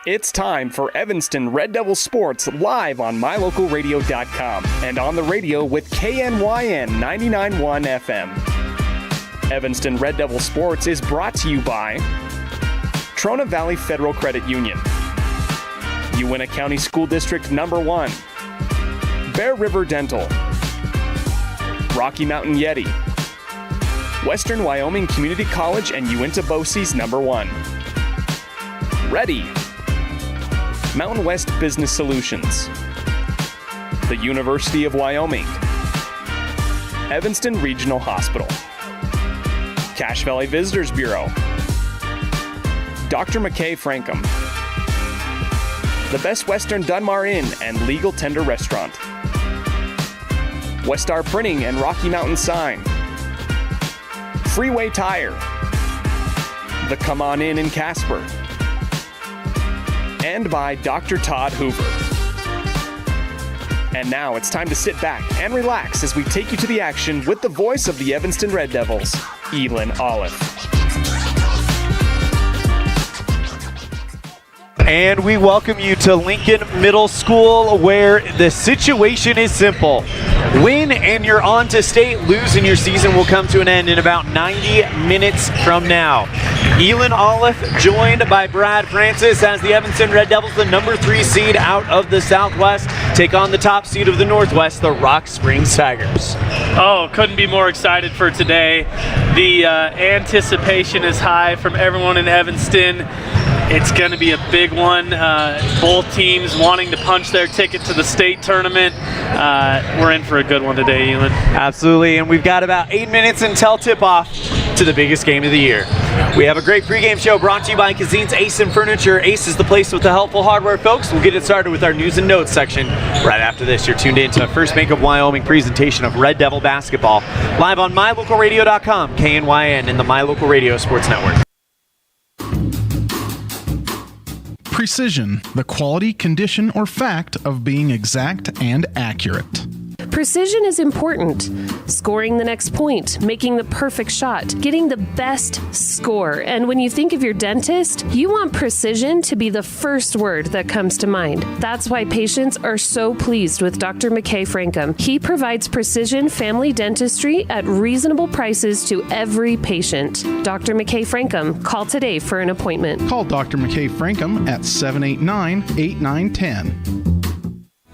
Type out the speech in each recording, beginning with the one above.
It's time for Evanston Red Devil Sports live on mylocalradio.com and on the radio with KNYN 99.1 FM. Evanston Red Devil Sports is brought to you by Trona Valley Federal Credit Union, Uintah County School District Number 1, Bear River Dental, Rocky Mountain Yeti, Western Wyoming Community College and Uintah BOCES Number 1, Ready, Mountain West Business Solutions, the University of Wyoming, Evanston Regional Hospital, Cache Valley Visitors Bureau, Dr. McKay Frankum, the Best Western Dunmar Inn and Legal Tender Restaurant, Westar Printing and Rocky Mountain Sign, Freeway Tire, the Come On In Casper, and by Dr. Todd Hoover. And now it's time to sit back and relax as we take you to the action with the voice of the Evanston Red Devils, Elan Olliff. And we welcome you to Lincoln Middle School, where the situation is simple. Win and you're on to state. Lose and your season will come to an end in about 90 minutes from now. Elan Olliff joined by Brad Francis as the Evanston Red Devils, the number 3 seed out of the Southwest, take on the top seed of the Northwest, the Rock Springs Tigers. Oh, couldn't be more excited for today. The anticipation is high from everyone in Evanston. It's going to be a big one. Both teams wanting to punch their ticket to the state tournament. We're in for a good one today, Elan. Absolutely, and we've got about 8 minutes until tip-off to the biggest game of the year. We have a great pregame show brought to you by Cazin's Ace and Furniture. Ace is the place with the helpful hardware, folks. We'll get it started with our news and notes section right after this. You're tuned in to the First Bank of Wyoming presentation of Red Devil basketball, live on mylocalradio.com, KNYN, and the My Local Radio Sports Network. Precision, the quality, condition, or fact of being exact and accurate. Precision is important. Scoring the next point, making the perfect shot, getting the best score. And when you think of your dentist, you want precision to be the first word that comes to mind. That's why patients are so pleased with Dr. McKay Frankum. He provides precision family dentistry at reasonable prices to every patient. Dr. McKay Frankum, call today for an appointment. Call Dr. McKay Frankum at 789-8910.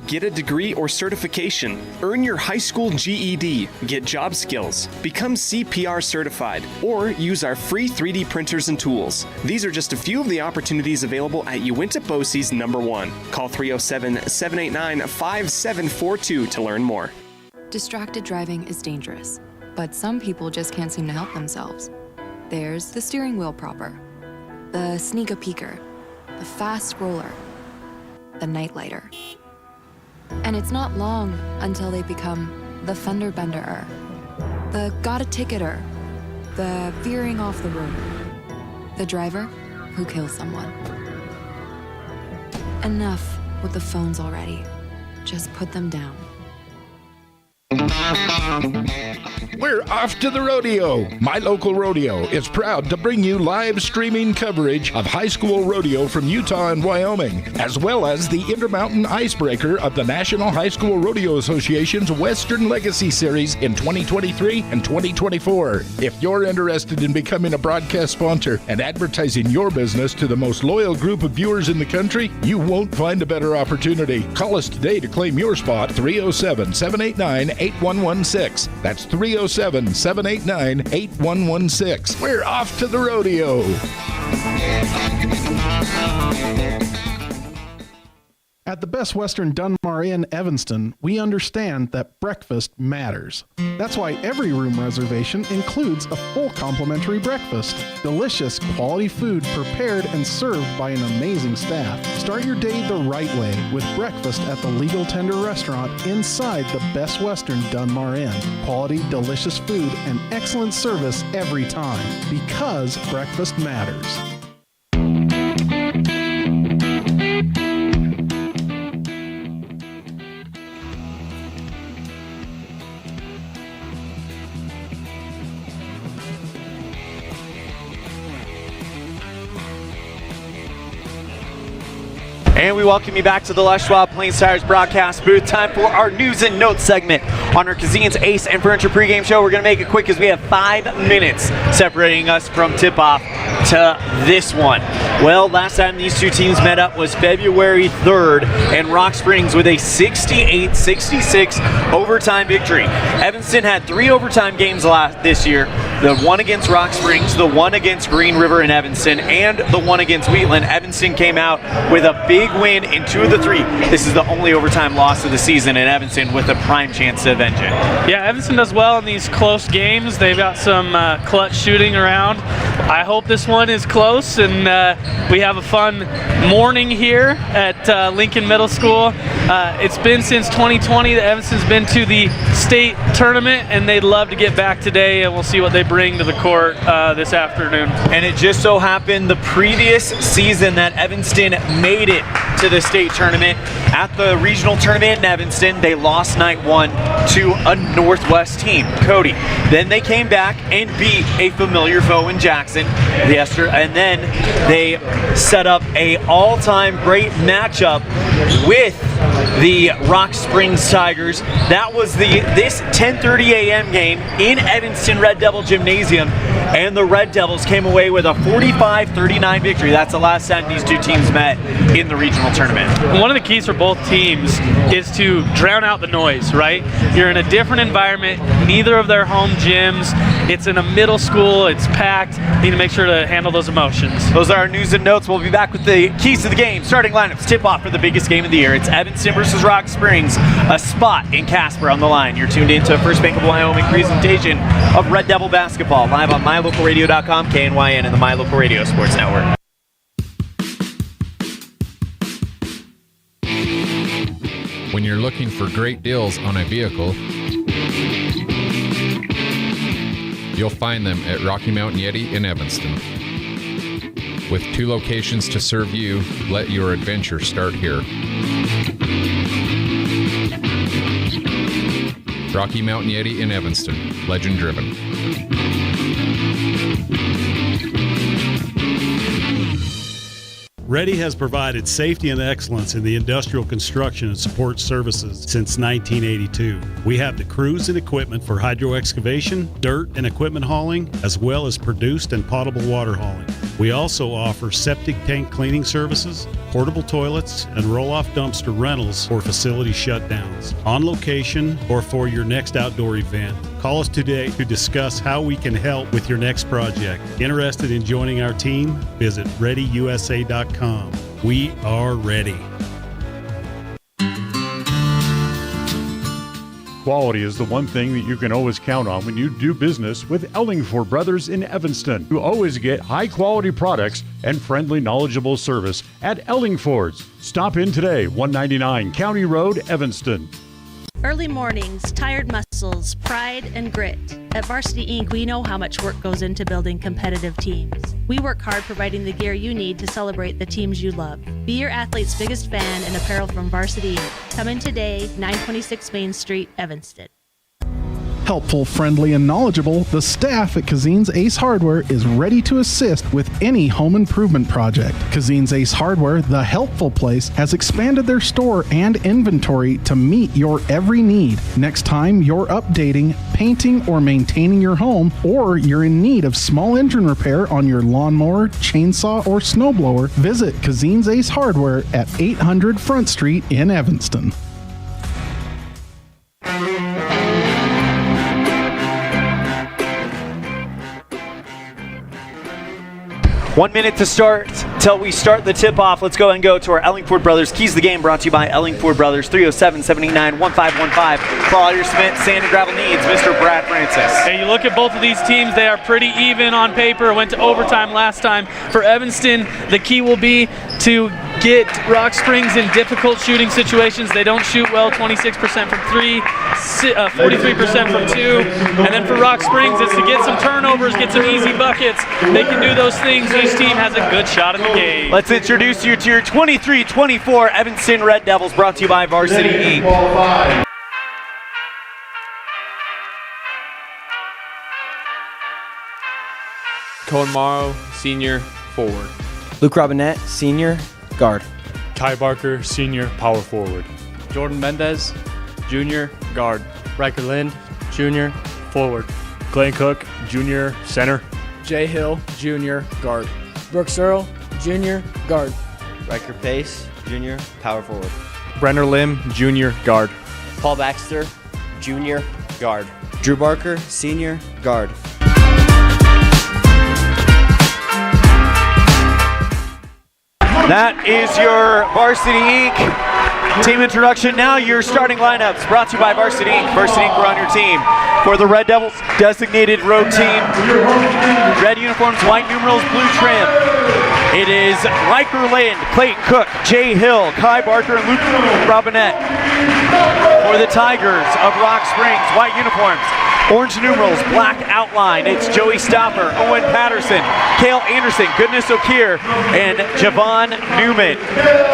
Get a degree or certification, earn your high school GED, get job skills, become CPR certified, or use our free 3D printers and tools. These are just a few of the opportunities available at Uintah BOCES Number 1. Call 307-789-5742 to learn more. Distracted driving is dangerous, but some people just can't seem to help themselves. There's the steering wheel propper, the sneak-a-peeker, the fast scroller, the night-lighter. And it's not long until they become the fender benderer, the got-a-ticketer, the veering off the road, the driver who kills someone. Enough with the phones already. Just put them down. We're off to the rodeo. My Local Rodeo is proud to bring you live streaming coverage of high school rodeo from Utah and Wyoming, as well as the Intermountain Icebreaker of the National High School Rodeo Association's Western Legacy Series in 2023 and 2024. If you're interested in becoming a broadcast sponsor and advertising your business to the most loyal group of viewers in the country, you won't find a better opportunity. Call us today to claim your spot, 307-789-8116. That's 307-789-8116. We're off to the rodeo. At the Best Western Dunmar Inn, Evanston, we understand that breakfast matters. That's why every room reservation includes a full complimentary breakfast. Delicious, quality food prepared and served by an amazing staff. Start your day the right way with breakfast at the Legal Tender Restaurant inside the Best Western Dunmar Inn. Quality, delicious food and excellent service every time, because breakfast matters. And we welcome you back to the Les Schwab Plains Tires broadcast booth. Time for our news and notes segment on our Cazin's Ace and Furniture pregame show. We're going to make it quick because we have 5 minutes separating us from tip-off to this one. Well, last time these two teams met up was February 3rd, and Rock Springs with a 68-66 overtime victory. Evanston had 3 overtime games this year. The one against Rock Springs, the one against Green River and Evanston, and the one against Wheatland. Evanston came out with a big win in 2 of the 3. This is the only overtime loss of the season, and Evanston with a prime chance to avenge it. Yeah, Evanston does well in these close games. They've got some clutch shooting around. I hope this one is close, and we have a fun morning here at Lincoln Middle School. It's been since 2020 that Evanston's been to the state tournament, and they'd love to get back today, and we'll see what they bring to the court this afternoon. And it just so happened the previous season that Evanston made it to the state tournament. At the regional tournament in Evanston, they lost night 1 to a Northwest team, Cody. Then they came back and beat a familiar foe in Jackson, and then they set up a all-time great matchup with the Rock Springs Tigers. That was this 10:30 a.m. game in Evanston Red Devil Gymnasium, and the Red Devils came away with a 45-39 victory. That's the last time these two teams met in the regional tournament. One of the keys for both teams is to drown out the noise, right? You're in a different environment, neither of their home gyms. It's in a middle school, it's packed. You need to make sure to handle those emotions. Those are our news and notes. We'll be back with the keys to the game. Starting lineups, tip-off for the biggest game of the year. It's Evanston versus Rock Springs, a spot in Casper on the line. You're tuned into a First Bank of Wyoming presentation of Red Devil basketball, live on mylocalradio.com, KNYN, and the My Local Radio Sports Network. When you're looking for great deals on a vehicle, you'll find them at Rocky Mountain Yeti in Evanston. With 2 locations to serve you, let your adventure start here. Rocky Mountain Yeti in Evanston, legend driven. Ready has provided safety and excellence in the industrial construction and support services since 1982. We have the crews and equipment for hydro excavation, dirt and equipment hauling, as well as produced and potable water hauling. We also offer septic tank cleaning services, portable toilets, and roll-off dumpster rentals for facility shutdowns, on location or for your next outdoor event. Call us today to discuss how we can help with your next project. Interested in joining our team? Visit ReadyUSA.com. We are ready. Quality is the one thing that you can always count on when you do business with Ellingford Brothers in Evanston. You always get high-quality products and friendly, knowledgeable service at Ellingford's. Stop in today, 199 County Road, Evanston. Early mornings, tired muscles, pride, and grit. At Varsity Inc., we know how much work goes into building competitive teams. We work hard providing the gear you need to celebrate the teams you love. Be your athlete's biggest fan in apparel from Varsity Inc. Come in today, 926 Main Street, Evanston. Helpful, friendly, and knowledgeable, the staff at Cazin's Ace Hardware is ready to assist with any home improvement project. Cazin's Ace Hardware, the helpful place, has expanded their store and inventory to meet your every need. Next time you're updating, painting, or maintaining your home, or you're in need of small engine repair on your lawnmower, chainsaw, or snowblower, visit Cazin's Ace Hardware at 800 Front Street in Evanston. 1 minute to start till we start the tip-off. Let's go and go to our Ellingford Brothers Keys to the Game, brought to you by Ellingford Brothers, 307-789-1515. For all your cement, sand, and gravel needs, Mr. Brad Francis. Hey, you look at both of these teams, they are pretty even on paper. Went to overtime last time. For Evanston, the key will be to get Rock Springs in difficult shooting situations. They don't shoot well, 26% from 3, 43% from 2. And then for Rock Springs, it's to get some turnovers, get some easy buckets. They can do those things. Each team has a good shot at the game. Let's introduce you to your 23-24 Evanston Red Devils, brought to you by Varsity Inc. Cohen Morrow, senior, forward. Luke Robinette, senior, guard. Kai Barker, senior, power forward. Jordan Mendez, junior, guard. Riker Lind, junior, forward. Glenn Cook, junior, center. Jay Hill, junior, guard. Brooks Earl, junior, guard. Riker Pace, junior, power forward. Brenner Lim, junior, guard. Paul Baxter, junior, guard. Drew Barker, senior, guard. That is your Varsity Inc. team introduction. Now your starting lineups brought to you by Varsity Inc. Varsity Inc. We're on your team. For the Red Devils designated road team, red uniforms, white numerals, blue trim. It is Riker Lind, Clayton Cook, Jay Hill, Kai Barker, and Luke Robinette. For the Tigers of Rock Springs, white uniforms, orange numerals, black outline. It's Joey Stopper, Owen Patterson, Cale Anderson, Goodness O'Keer, and Javon Newman.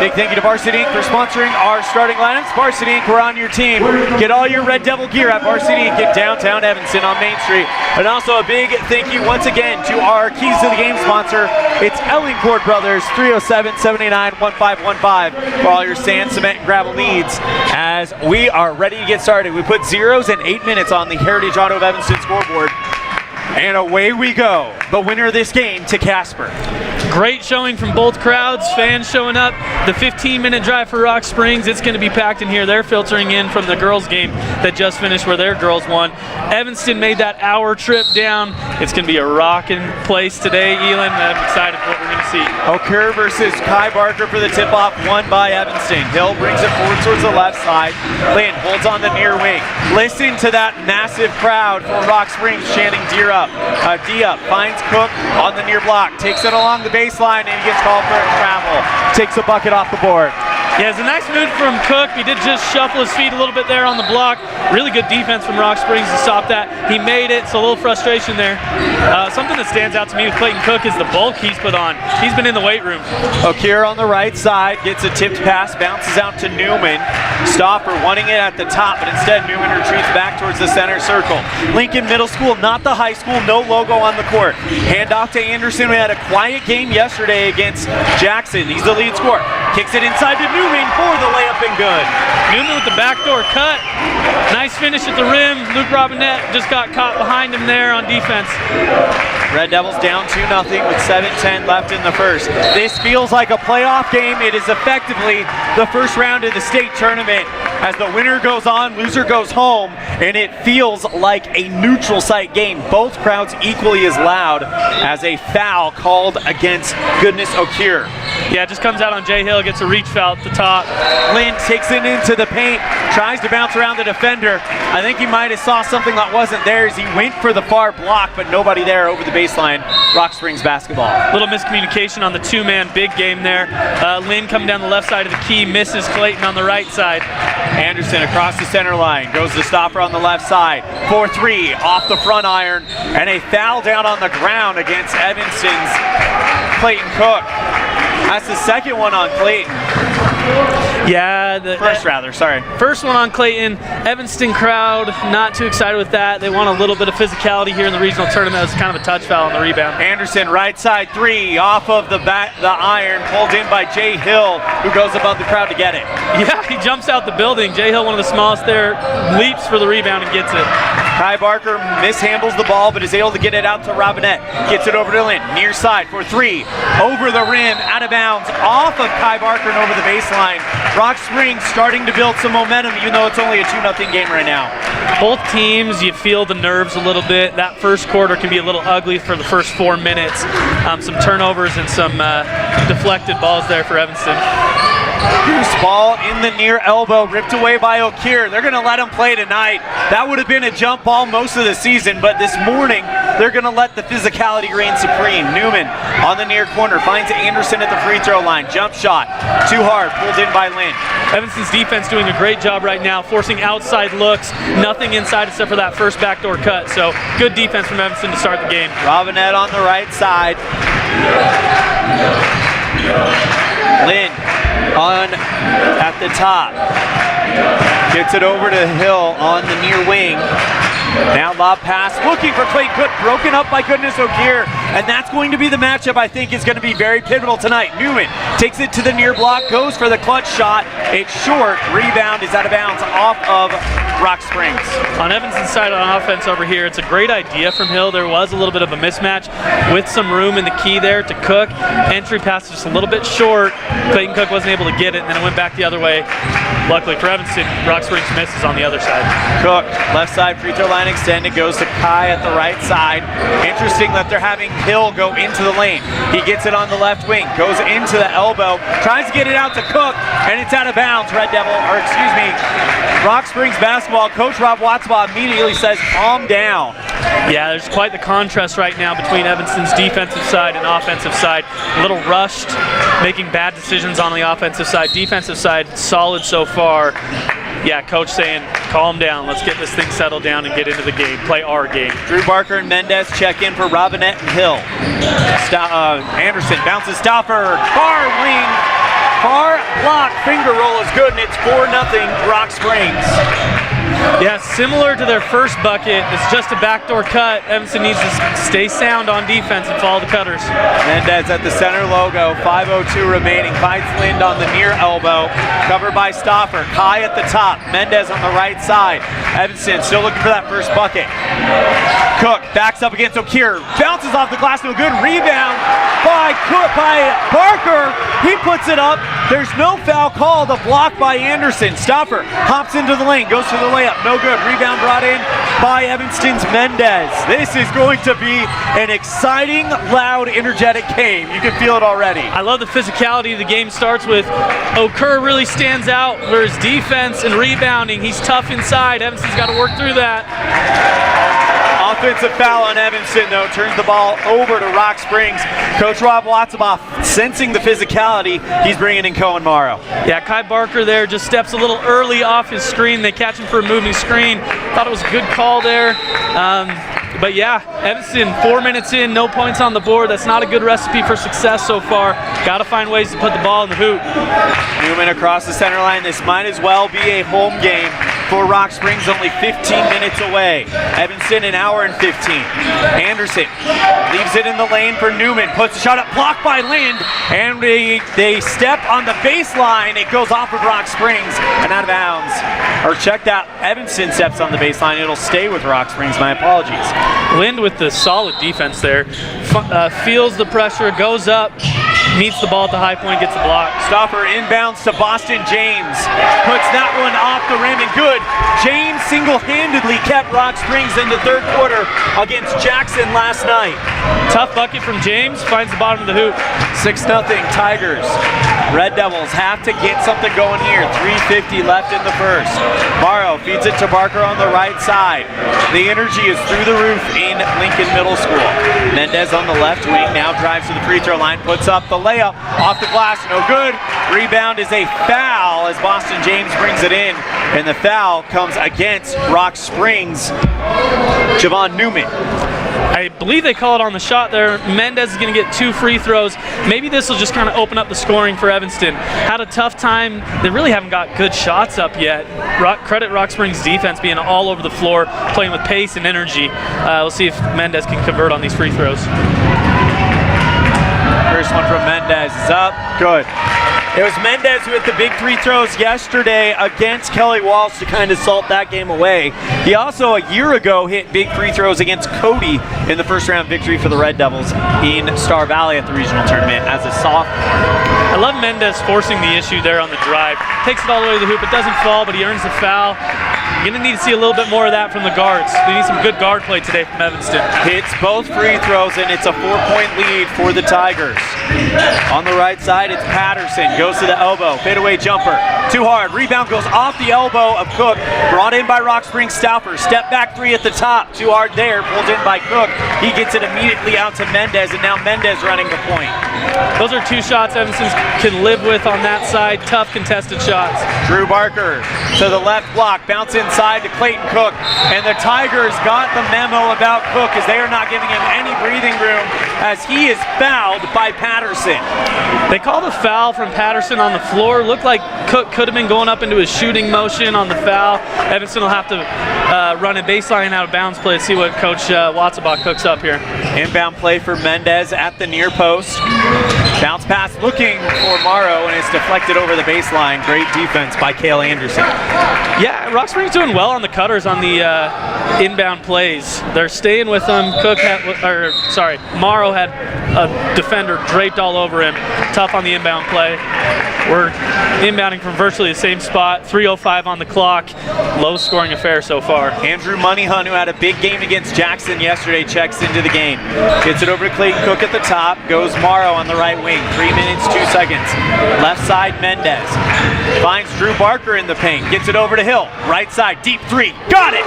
Big thank you to Varsity Inc. for sponsoring our starting lineups. Varsity Inc., we're on your team. Get all your Red Devil gear at Varsity Inc. in downtown Evanston on Main Street. And also a big thank you once again to our Keys to the Game sponsor. It's Elan Brothers, 307-789-1515 for all your sand, cement, and gravel needs. As we are ready to get started, we put 0s and 8 minutes on the Heritage Auto of Evanston scoreboard. And away we go. The winner of this game to Casper. Great showing from both crowds, fans showing up. The 15-minute drive for Rock Springs, it's going to be packed in here. They're filtering in from the girls' game that just finished where their girls won. Evanston made that hour trip down. It's going to be a rocking place today, Elan. I'm excited for what we're going to see. O'Kerr versus Kai Barker for the tip-off, won by Evanston. Hill brings it forward towards the left side. Lynn holds on the near wing. Listen to that massive crowd from Rock Springs chanting D up, finds Cook on the near block, takes it along the baseline, and he gets called for a travel. Takes a bucket off the board. Yeah, it's a nice move from Cook. He did just shuffle his feet a little bit there on the block. Really good defense from Rock Springs to stop that. He made it, so a little frustration there. Something that stands out to me with Clayton Cook is the bulk he's put on. He's been in the weight room. O'Keer on the right side gets a tipped pass, bounces out to Newman. Stopper wanting it at the top, but instead Newman retreats back towards the center circle. Lincoln Middle School, not the high school, no logo on the court. Handoff to Anderson. We had a quiet game yesterday against Jackson. He's the lead scorer. Kicks it inside to Newman for the layup and good. Newman with the backdoor cut. Nice finish at the rim. Luke Robinette just got caught behind him there on defense. Red Devils down 2-0 with 7:10 left in the first. This feels like a playoff game. It is effectively the first round of the state tournament. As the winner goes on, loser goes home, and it feels like a neutral site game. Both crowds equally as loud as a foul called against Goodness O'Keer. Yeah, it just comes out on Jay Hill, gets a reach foul at the top. Lynn takes it into the paint, tries to bounce around the defender. I think he might have saw something that wasn't there as he went for the far block, but nobody there over the baseline. Rock Springs basketball. Little miscommunication on the two-man big game there. Lynn coming down the left side of the key, misses Clayton on the right side. Anderson across the center line, goes to Stopper on the left side. 4-3 off the front iron, and a foul down on the ground against Evanston's Clayton Cook. That's the second one on Clayton. Yeah, First one on Clayton. Evanston crowd not too excited with that. They want a little bit of physicality here in the regional tournament. It was kind of a touch foul on the rebound. Anderson right side three off of the iron, pulled in by Jay Hill, who goes above the crowd to get it. Yeah, he jumps out the building. Jay Hill, one of the smallest there, leaps for the rebound and gets it. Kai Barker mishandles the ball, but is able to get it out to Robinette. Gets it over to Lynn, near side for three. Over the rim, out of bounds, off of Kai Barker and over the baseline. Rock Springs starting to build some momentum, even though it's only a 2-0 game right now. Both teams, you feel the nerves a little bit. That first quarter can be a little ugly for the first 4 minutes. Some turnovers and some deflected balls there for Evanston. Goose ball in the near elbow, ripped away by O'Keer. They're going to let him play tonight. That would have been a jump ball most of the season, but this morning they're going to let the physicality reign supreme. Newman on the near corner finds Anderson at the free throw line. Jump shot, too hard, pulled in by Lynn. Evanston's defense doing a great job right now, forcing outside looks, nothing inside except for that first backdoor cut. So good defense from Evanston to start the game. Robinette on the right side. Lynn on at the top. Gets it over to Hill on the near wing. Now lob pass, looking for Clayton Cook, broken up by Goodness O'Keer. and that's going to be the matchup I think is going to be very pivotal tonight. Newman takes it to the near block, goes for the clutch shot. It's short. Rebound is out of bounds off of Rock Springs. On Evanston's side on offense over here, it's a great idea from Hill. There was a little bit of a mismatch with some room in the key there to Cook. Entry pass just a little bit short. Clayton Cook wasn't able to get it, and then it went back the other way. Luckily for Evanston, Rock Springs misses on the other side. Cook, left side free throw line extended, goes to Kai at the right side. Interesting that they're having Hill go into the lane. He gets it on the left wing, goes into the elbow, tries to get it out to Cook, and it's out of bounds. Rock Springs basketball. Coach Rob Watzbaugh immediately says, calm down. Yeah, there's quite the contrast right now between Evanston's defensive side and offensive side. A little rushed, making bad decisions on the offensive side. Defensive side, solid so far. Yeah, coach saying, calm down. Let's get this thing settled down and get into the game. Play our game. Drew Barker and Mendez check in for Robinette and Hill. Anderson bounces Stauffer. Far wing. Far block. Finger roll is good, and it's 4-0 Rock Springs. Yeah, similar to their first bucket. It's just a backdoor cut. Evanston needs to stay sound on defense and follow the cutters. Mendez at the center logo. 5:02 remaining. Finds Lind on the near elbow. Covered by Stauffer. Kai at the top. Mendez on the right side. Evanston still looking for that first bucket. Cook backs up against O'Keefe. Bounces off the glass. No good. Rebound by Barker. He puts it up. There's no foul called. A block by Anderson. Stauffer hops into the lane. Goes for the layup. No good. Rebound brought in by Evanston's Mendez. This is going to be an exciting, loud, energetic game. You can feel it already. I love the physicality the game starts with. O'Kerr really stands out for his defense and rebounding. He's tough inside. Evanston's got to work through that. Offensive foul on Evanston, though, turns the ball over to Rock Springs. Coach Rob Watzbaugh, sensing the physicality, he's bringing in Cohen Morrow. Yeah, Kai Barker there just steps a little early off his screen. They catch him for a moving screen. Thought it was a good call there. But yeah, Evanston, 4 minutes in, no points on the board. That's not a good recipe for success so far. Got to find ways to put the ball in the hoop. Newman across the center line. This might as well be a home game for Rock Springs, only 15 minutes away. Evanston, an hour and 15. Anderson leaves it in the lane for Newman. Puts a shot up, blocked by Lind, and they step on the baseline. It goes off of Rock Springs and out of bounds. Or check that, Evanston steps on the baseline. It'll stay with Rock Springs. My apologies. Lind with the solid defense there. Feels the pressure, goes up, meets the ball at the high point, gets the block. Stauffer inbounds to Boston James. Puts that one off the rim and good. James single-handedly kept Rock Springs in the third quarter against Jackson last night. Tough bucket from James, finds the bottom of the hoop. 6-0 Tigers. Red Devils have to get something going here. 3:50 left in the first. Morrow feeds it to Barker on the right side. The energy is through the roof in Lincoln Middle School. Mendez on the left wing now drives to the free throw line, puts up the layup off the glass, no good. Rebound is a foul as Boston James brings it in, and the foul comes against Rock Springs. Javon Newman. I believe they call it on the shot there. Mendez is going to get 2 free throws. Maybe this will just kind of open up the scoring for Evanston. Had a tough time. They really haven't got good shots up yet. Credit Rock Springs defense being all over the floor, playing with pace and energy. We'll see if Mendez can convert on these free throws. First one from Mendez is up. Good. It was Mendez who hit the big free throws yesterday against Kelly Walsh to kind of salt that game away. He also, a year ago, hit big free throws against Cody in the first round victory for the Red Devils in Star Valley at the regional tournament as a sophomore. I love Mendez forcing the issue there on the drive. Takes it all the way to the hoop. It doesn't fall, but he earns the foul. You're going to need to see a little bit more of that from the guards. We need some good guard play today from Evanston. Hits both free throws, and it's a 4-point lead for the Tigers. On the right side, it's Patterson. Goes to the elbow. Fadeaway jumper. Too hard. Rebound goes off the elbow of Cook. Brought in by Rock Springs Stauffer. Step back 3 at the top. Too hard there. Pulled in by Cook. He gets it immediately out to Mendez, and now Mendez running the point. Those are 2 shots Evanston can live with on that side. Tough contested shots. Drew Barker to the left block. Bounce inside to Clayton Cook. And the Tigers got the memo about Cook as they are not giving him any breathing room. as he is fouled by Patterson. They called a foul from Patterson on the floor. Looked like Cook could have been going up into his shooting motion on the foul. Evanston will have to run a baseline out of bounds play to see what Coach Watzenbach cooks up here. Inbound play for Mendez at the near post. Bounce pass looking for Morrow, and it's deflected over the baseline. Great defense by Cale Anderson. Yeah, Rock Springs doing well on the cutters on the inbound plays. They're staying with them. Morrow had a defender draped all over him. Tough on the inbound play. We're inbounding from virtually the same spot. 3:05 on the clock. Low scoring affair so far. Andrew Moneyhunt, who had a big game against Jackson yesterday, checks into the game. Gets it over to Clayton Cook at the top. Goes Morrow on the right wing. 3 minutes, 2 seconds. Left side, Mendez. Finds Drew Barker in the paint. Gets it over to Hill. Right side, deep three. Got it!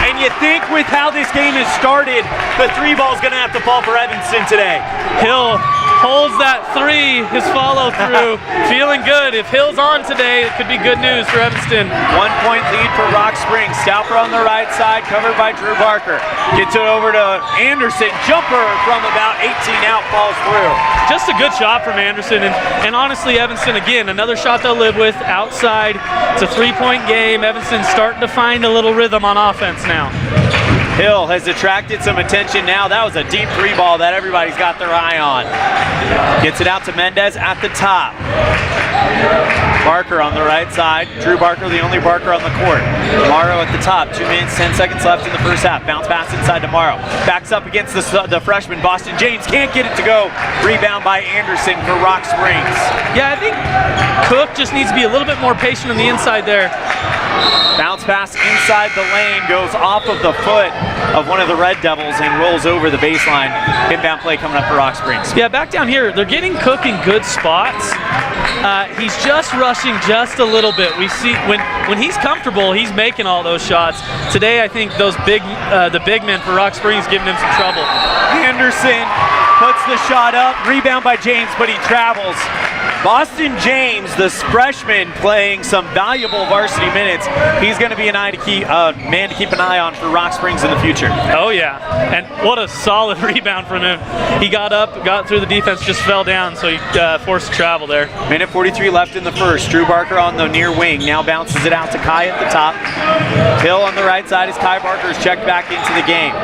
And you think with how this game has started, the three ball's going to have to fall for Evanston today. Hill holds that three, his follow through. Feeling good. If Hill's on today, it could be good news for Evanston. 1 point lead for Rock Springs. Stauffer on the right side, covered by Drew Barker. Gets it over to Anderson. Jumper from about 18 out, falls through. Just a good shot from Anderson. And honestly, Evanston, again, another shot they'll live with outside. It's a 3-point game. Evanston's starting to find a little rhythm on offense now. Hill has attracted some attention now. That was a deep three ball that everybody's got their eye on. Gets it out to Mendez at the top. Barker on the right side. Drew Barker, the only Barker on the court. Morrow at the top. 2 minutes, 10 seconds left in the first half. Bounce pass inside to Morrow. Backs up against the freshman. Boston James can't get it to go. Rebound by Anderson for Rock Springs. Yeah, I think Cook just needs to be a little bit more patient on the inside there. Bounce pass inside the lane, goes off of the foot of one of the Red Devils and rolls over the baseline. Inbound play coming up for Rock Springs. Yeah, back down here, they're getting Cook in good spots. He's just rushing just a little bit. We see when he's comfortable, he's making all those shots. Today, I think the big men for Rock Springs giving him some trouble. Anderson puts the shot up, rebound by James, but he travels. Boston James, the freshman, playing some valuable varsity minutes. He's going to be man to keep an eye on for Rock Springs in the future. Oh yeah, and what a solid rebound from him. He got up, got through the defense, just fell down, so he forced to travel there. Minute 43 left in the first. Drew Barker on the near wing, now bounces it out to Kai at the top. Hill on the right side as Kai Barker is checked back into the game.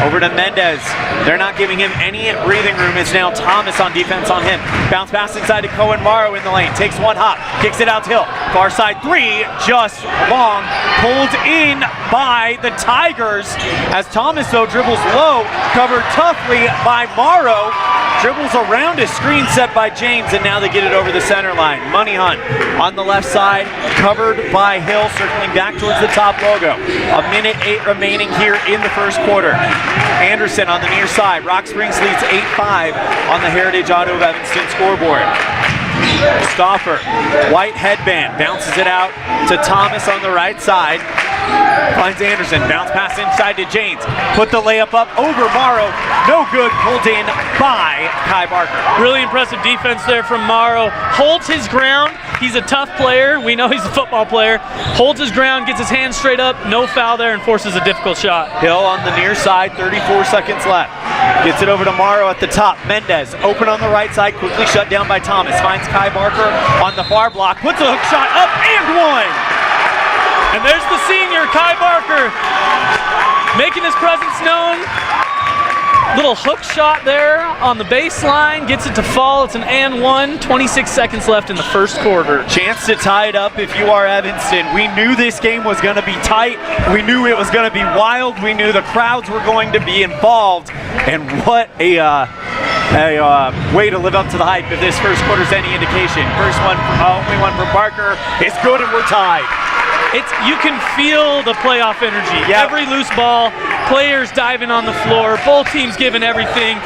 Over to Mendez. They're not giving him any breathing room. It's now Thomas on defense on him. Bounce pass inside to Cohen Morrow in the lane. Takes one hop. Kicks it out to Hill. Far side three. Just long. Pulled in by the Tigers as Thomas, though, dribbles low. Covered toughly by Morrow. Dribbles around a screen set by James, and now they get it over the center line. Moneyhunt on the left side. Covered by Hill, circling back towards the top logo. 1:08 remaining here in the first quarter. Anderson on the near side. Rock Springs leads 8-5 on the Heritage Auto of Evanston scoreboard. Stauffer, white headband, bounces it out to Thomas on the right side. Finds Anderson, bounce pass inside to James. Put the layup up over Morrow. No good, pulled in by Kai Barker. Really impressive defense there from Morrow. Holds his ground. He's a tough player. We know he's a football player. Holds his ground, gets his hands straight up, no foul there, and forces a difficult shot. Hill on the near side, 34 seconds left. Gets it over to Morrow at the top. Mendez, open on the right side, quickly shut down by Thomas. Finds Kai Barker on the far block. Puts a hook shot up and one. And there's the senior, Kai Barker, making his presence known. Little hook shot there on the baseline, gets it to fall. It's an and one. 26 seconds left in the first quarter. Chance to tie it up if you are Evanston. We knew this game was going to be tight. We knew it was going to be wild. We knew the crowds were going to be involved. And what a way to live up to the hype if this first quarter's any indication. First one, only one for Barker is good, and we're tied. You can feel the playoff energy. Yep. Every loose ball, players diving on the floor, both teams giving everything.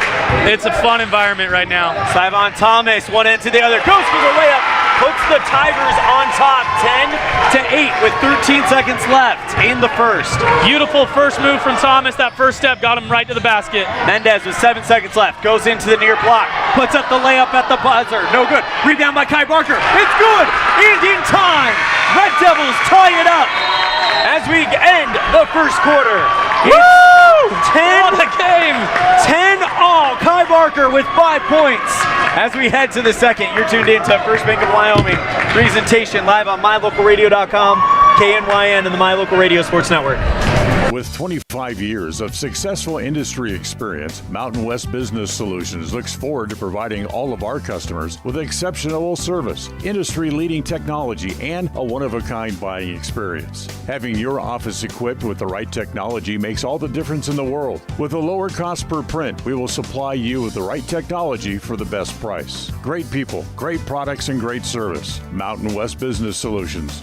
It's a fun environment right now. Syvon Thomas, one end to the other, goes for the layup, puts the Tigers on top, 10-8 with 13 seconds left in the first. Beautiful first move from Thomas. That first step got him right to the basket. Mendez with 7 seconds left, goes into the near block, puts up the layup at the buzzer, no good. Rebound by Kai Barker, it's good, and in time. Red Devils tie it up as we end the first quarter. Woo! 10 what a game! 10 all. Barker with 5 points. As we head to the second, you're tuned in to First Bank of Wyoming presentation live on mylocalradio.com, KNYN, and the My Local Radio Sports Network. With 25 years of successful industry experience, Mountain West Business Solutions looks forward to providing all of our customers with exceptional service, industry-leading technology, and a one-of-a-kind buying experience. Having your office equipped with the right technology makes all the difference in the world. With a lower cost per print, we will supply you with the right technology for the best price. Great people, great products, and great service. Mountain West Business Solutions.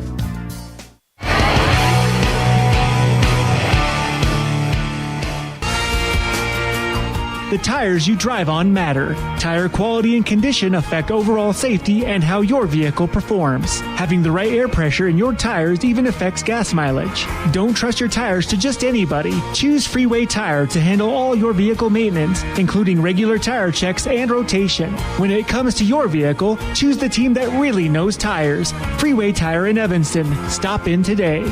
The tires you drive on matter. Tire quality and condition affect overall safety and how your vehicle performs. Having the right air pressure in your tires even affects gas mileage. Don't trust your tires to just anybody. Choose Freeway Tire to handle all your vehicle maintenance, including regular tire checks and rotation. When it comes to your vehicle, choose the team that really knows tires. Freeway Tire in Evanston. Stop in today.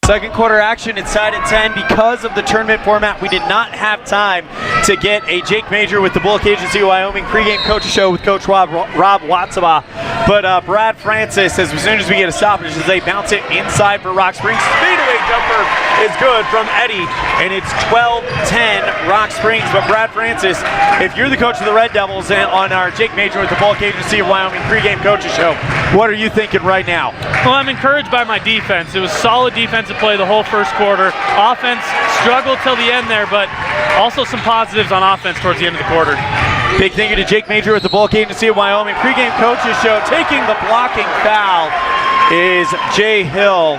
Second quarter action inside at 10. Because of the tournament format, we did not have time to get a Jake Major with the Bullock Agency Wyoming pregame coaches show with Coach Rob Watsaba. But Brad Francis, as soon as we get a stoppage, as they bounce it inside for Rock Springs. Fadeaway jumper is good from Eddie, and it's 12-10 Rock Springs. But Brad Francis, if you're the coach of the Red Devils on our Jake Major with the Bullock Agency of Wyoming pregame coaches show, what are you thinking right now? Well, I'm encouraged by my defense. It was solid defensive play the whole first quarter. Offense struggled till the end there, but also some positives on offense towards the end of the quarter. Big thank you to Jake Major with the Bullock Agency of Wyoming pregame coaches show. Taking the blocking foul is Jay Hill,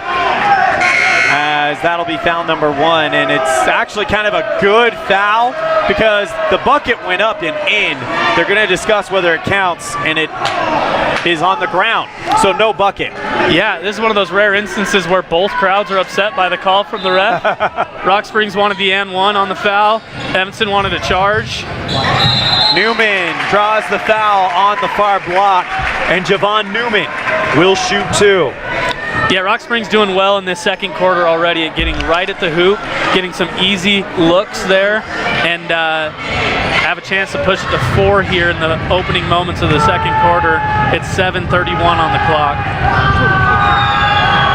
as that'll be foul number 1, and it's actually kind of a good foul because the bucket went up and in. They're going to discuss whether it counts, and it is on the ground, so no bucket. Yeah, this is one of those rare instances where both crowds are upset by the call from the ref. Rock Springs wanted the N1 on the foul. Evanston wanted a charge. Newman draws the foul on the far block, and Javon Newman will shoot 2. Yeah, Rock Springs doing well in this second quarter already at getting right at the hoop, getting some easy looks there, and have a chance to push it to 4 here in the opening moments of the second quarter. It's 7:31 on the clock.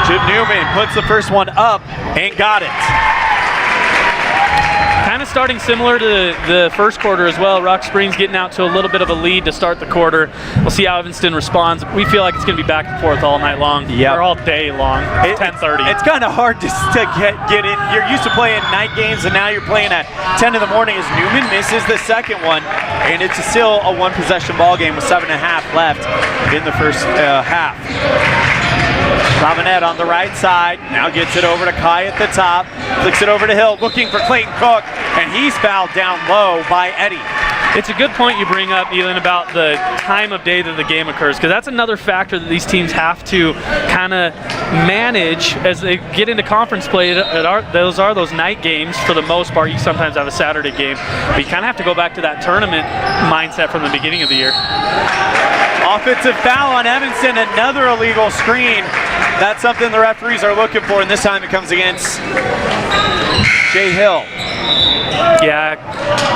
Jim Newman puts the first one up and got it. Kind of starting similar to the first quarter as well. Rock Springs getting out to a little bit of a lead to start the quarter. We'll see how Evanston responds. We feel like it's going to be back and forth all night long, or all day long. 10:30. It's kind of hard to get in. You're used to playing night games, and now you're playing at 10 in the morning as Newman misses the second one, and it's still a one-possession ball game with 7.5 left in the first half. Robinette on the right side, now gets it over to Kai at the top, flicks it over to Hill, looking for Clayton Cook, and he's fouled down low by Eddie. It's a good point you bring up, Elan, about the time of day that the game occurs, because that's another factor that these teams have to kind of manage as they get into conference play. Those are those night games for the most part. You sometimes have a Saturday game, but you kind of have to go back to that tournament mindset from the beginning of the year. Offensive foul on Evanston, another illegal screen. That's something the referees are looking for, and this time it comes against Jay Hill. Yeah,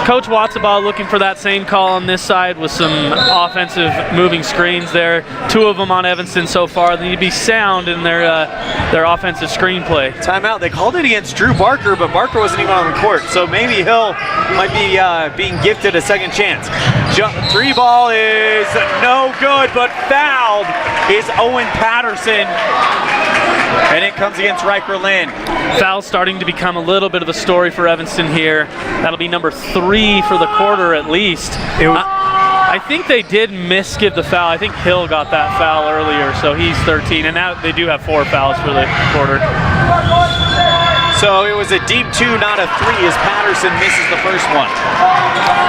Coach Watsaba looking for that same call on this side with some offensive moving screens there. 2 of them on Evanston so far. They need to be sound in their offensive screen play. Timeout. They called it against Drew Barker, but Barker wasn't even on the court, so maybe Hill might be being gifted a second chance. 3 ball is no good, but fouled is Owen Patterson, and it comes against Riker Lynn. Foul starting to become a little bit of a story for Evanston here. That'll be number 3 for the quarter at least. I think they did give the foul. I think Hill got that foul earlier, so he's 13, and now they do have 4 fouls for the quarter. So it was a deep 2, not a 3, as Patterson misses the first one.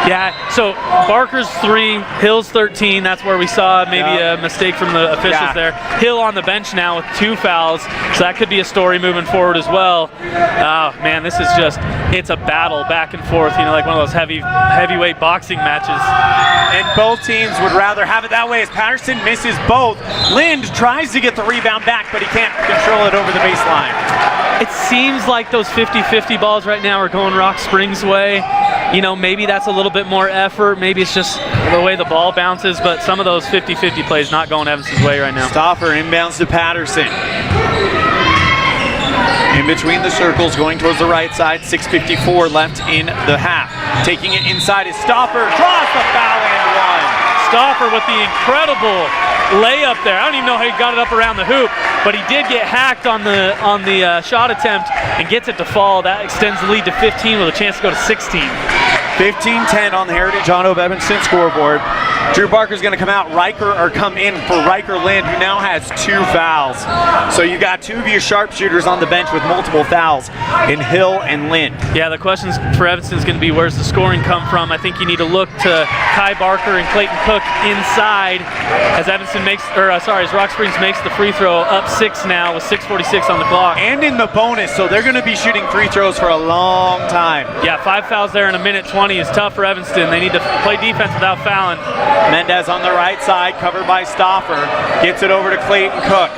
Yeah, So Barker's 3, Hill's 13. That's where we saw maybe a mistake from the officials there. Hill on the bench now with 2 fouls, so that could be a story moving forward as well. Oh man, this is it's a battle back and forth, like one of those heavyweight boxing matches. And both teams would rather have it that way as Patterson misses both. Lind tries to get the rebound back, but he can't control it over the baseline. It seems like those 50-50 balls right now are going Rock Springs' way. Maybe that's a little bit more effort. Maybe it's just the way the ball bounces, but some of those 50-50 plays not going Evanston's way right now. Stauffer inbounds to Patterson. In between the circles, going towards the right side, 6:54 left in the half. Taking it inside is Stauffer, draws the foul and one. Stauffer with the incredible layup there. I don't even know how he got it up around the hoop, but he did get hacked on the shot attempt and gets it to fall. That extends the lead to 15 with a chance to go to 16. 15-10 on the Heritage Auto of Evanston scoreboard. Drew Barker's going to come in for Riker Lind, who now has 2 fouls. So you got 2 of your sharpshooters on the bench with multiple fouls in Hill and Lind. Yeah, the questions for Evanston is going to be where's the scoring come from. I think you need to look to Kai Barker and Clayton Cook inside as as Rock Springs makes the free throw, up 6 now with 6:46 on the clock. And in the bonus, so they're going to be shooting free throws for a long time. Yeah, 5 fouls there in a minute 20 is tough for Evanston. They need to play defense without fouling. Mendez on the right side, covered by Stauffer. Gets it over to Clayton Cook.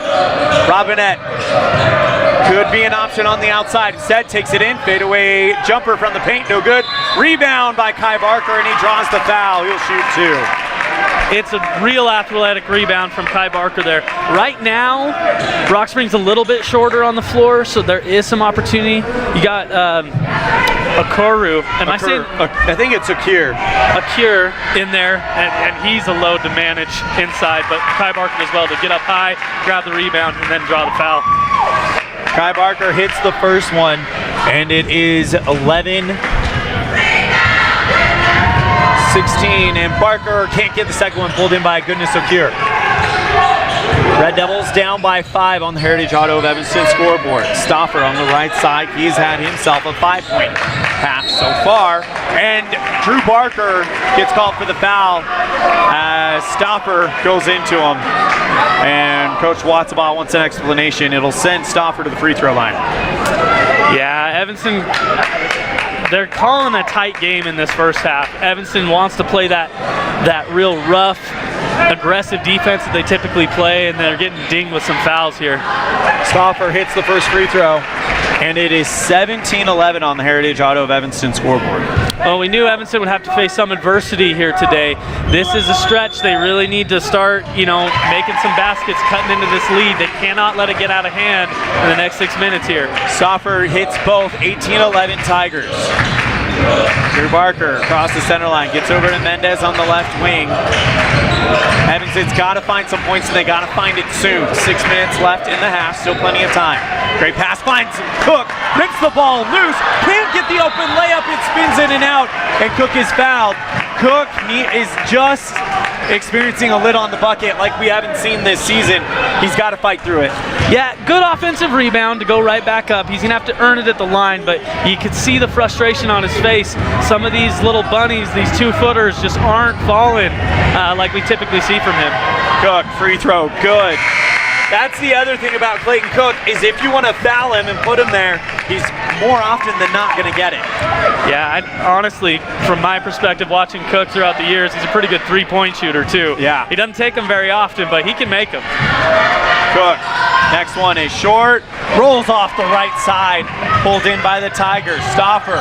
Robinette could be an option on the outside. Instead, takes it in. Fadeaway jumper from the paint, no good. Rebound by Kai Barker, and he draws the foul. He'll shoot 2. It's a real athletic rebound from Kai Barker there. Right now, Rock Springs a little bit shorter on the floor, so there is some opportunity. You got Okoro. I think it's Akir. Akir in there, and he's a load to manage inside, but Kai Barker does well to get up high, grab the rebound, and then draw the foul. Kai Barker hits the first one, and it is 11-16, and Barker can't get the second one pulled in by Goodness Okir. Red Devils down by 5 on the Heritage Auto of Evanston scoreboard. Stauffer on the right side. He's had himself a 5-point half so far. And Drew Barker gets called for the foul as Stauffer goes into him. And Coach Watsabaugh wants an explanation. It'll send Stauffer to the free throw line. Yeah, Evanston, they're calling a tight game in this first half. Evanston wants to play that real rough, aggressive defense that they typically play, and they're getting dinged with some fouls here. Stauffer hits the first free throw, and it is 17-11 on the Heritage Auto of Evanston scoreboard. Well, we knew Evanston would have to face some adversity here today. This is a stretch. They really need to start, making some baskets, cutting into this lead. They cannot let it get out of hand in the next 6 minutes here. Stauffer hits both, 18-11 Tigers. Drew Barker across the center line, gets over to Mendez on the left wing. Evanston's got to find some points, and they got to find it soon. 6 minutes left in the half, still plenty of time. Great pass, finds Cook, rips the ball loose, can't get the open layup, it spins in and out, and Cook is fouled. Cook is just experiencing a lid on the bucket like we haven't seen this season. He's got to fight through it. Yeah, good offensive rebound to go right back up. He's going to have to earn it at the line, but you could see the frustration on his face. Some of these little bunnies, these 2-footers, just aren't falling like we typically see from him. Cook, free throw, good. That's the other thing about Clayton Cook, is if you want to foul him and put him there, he's more often than not going to get it. Yeah, honestly, from my perspective, watching Cook throughout the years, he's a pretty good 3-point shooter too. Yeah. He doesn't take them very often, but he can make them. Cook, next one is short, rolls off the right side, pulled in by the Tigers. Stauffer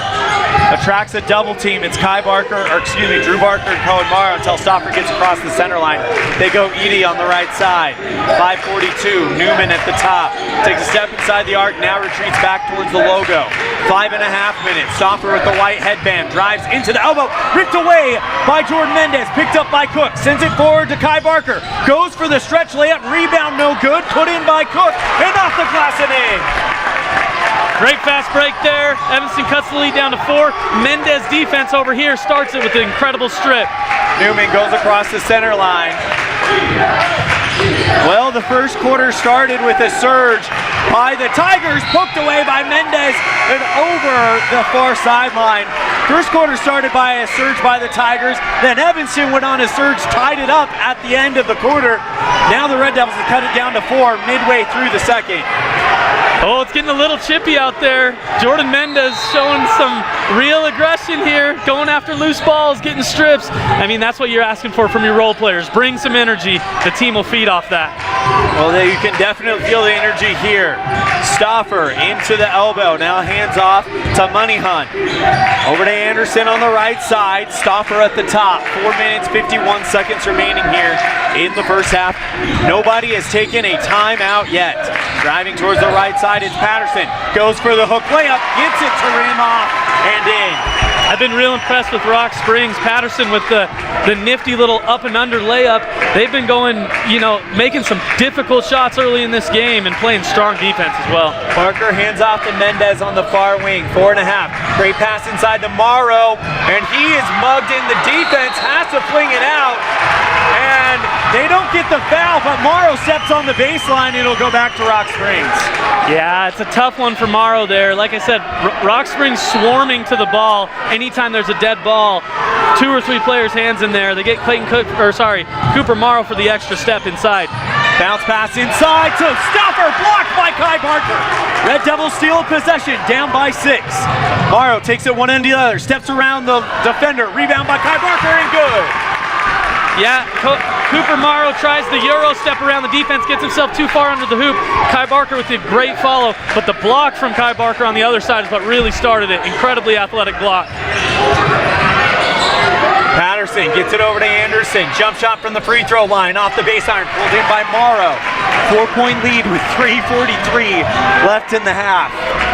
attracts a double team. It's Drew Barker and Cohen Morrow until Stauffer gets across the center line. They go Edie on the right side. 5:42, Newman at the top. Takes a step inside the arc, now retreats back towards the logo. 5.5 minutes. Stauffer with the white headband, drives into the elbow, ripped away by Jordan Mendez, picked up by Cook, sends it forward to Kai Barker, goes for the stretch layup, rebound no good, put in by Cook, and off the glass and in. Great fast break there. Evanston cuts the lead down to 4. Mendez defense over here starts it with an incredible strip. Newman goes across the center line. Well, the first quarter started with a surge by the Tigers, poked away by Mendez and over the far sideline. First quarter started by a surge by the Tigers, then Evanston went on a surge, tied it up at the end of the quarter. Now the Red Devils have cut it down to 4 midway through the second. Oh, it's getting a little chippy out there. Jordan Mendez showing some real aggression here, going after loose balls, getting strips. I mean, that's what you're asking for from your role players. Bring some energy. The team will feed off that. Well, you can definitely feel the energy here. Stauffer into the elbow, now hands off to Moneyhunt. Over to Anderson on the right side, Stauffer at the top. 4 minutes, 51 seconds remaining here in the first half. Nobody has taken a timeout yet. Driving towards the right side, it's Patterson. Goes for the hook layup, gets it to rim off and in. I've been real impressed with Rock Springs. Patterson with the nifty little up and under layup. They've been going, making some difficult shots early in this game and playing strong defense as well. Parker hands off to Mendez on the far wing, 4.5. Great pass inside to Morrow, and he is mugged in the defense, has to fling it out, and they don't get the foul, but Morrow steps on the baseline, and it'll go back to Rock Springs. Yeah, it's a tough one for Morrow there. Like I said, Rock Springs swarming to the ball. Anytime there's a dead ball, 2 or 3 players' hands in there. They get Cooper Morrow for the extra step inside. Bounce pass inside to Stauffer, blocked by Kai Barker. Red Devils steal possession, down by 6. Morrow takes it one end to the other, steps around the defender, rebound by Kai Barker, and good. Yeah, Cooper Morrow tries the Euro step around the defense, gets himself too far under the hoop. Kai Barker with a great follow, but the block from Kai Barker on the other side is what really started it. Incredibly athletic block. Patterson gets it over to Anderson. Jump shot from the free throw line, off the base iron, pulled in by Morrow. 4-point lead with 3:43 left in the half.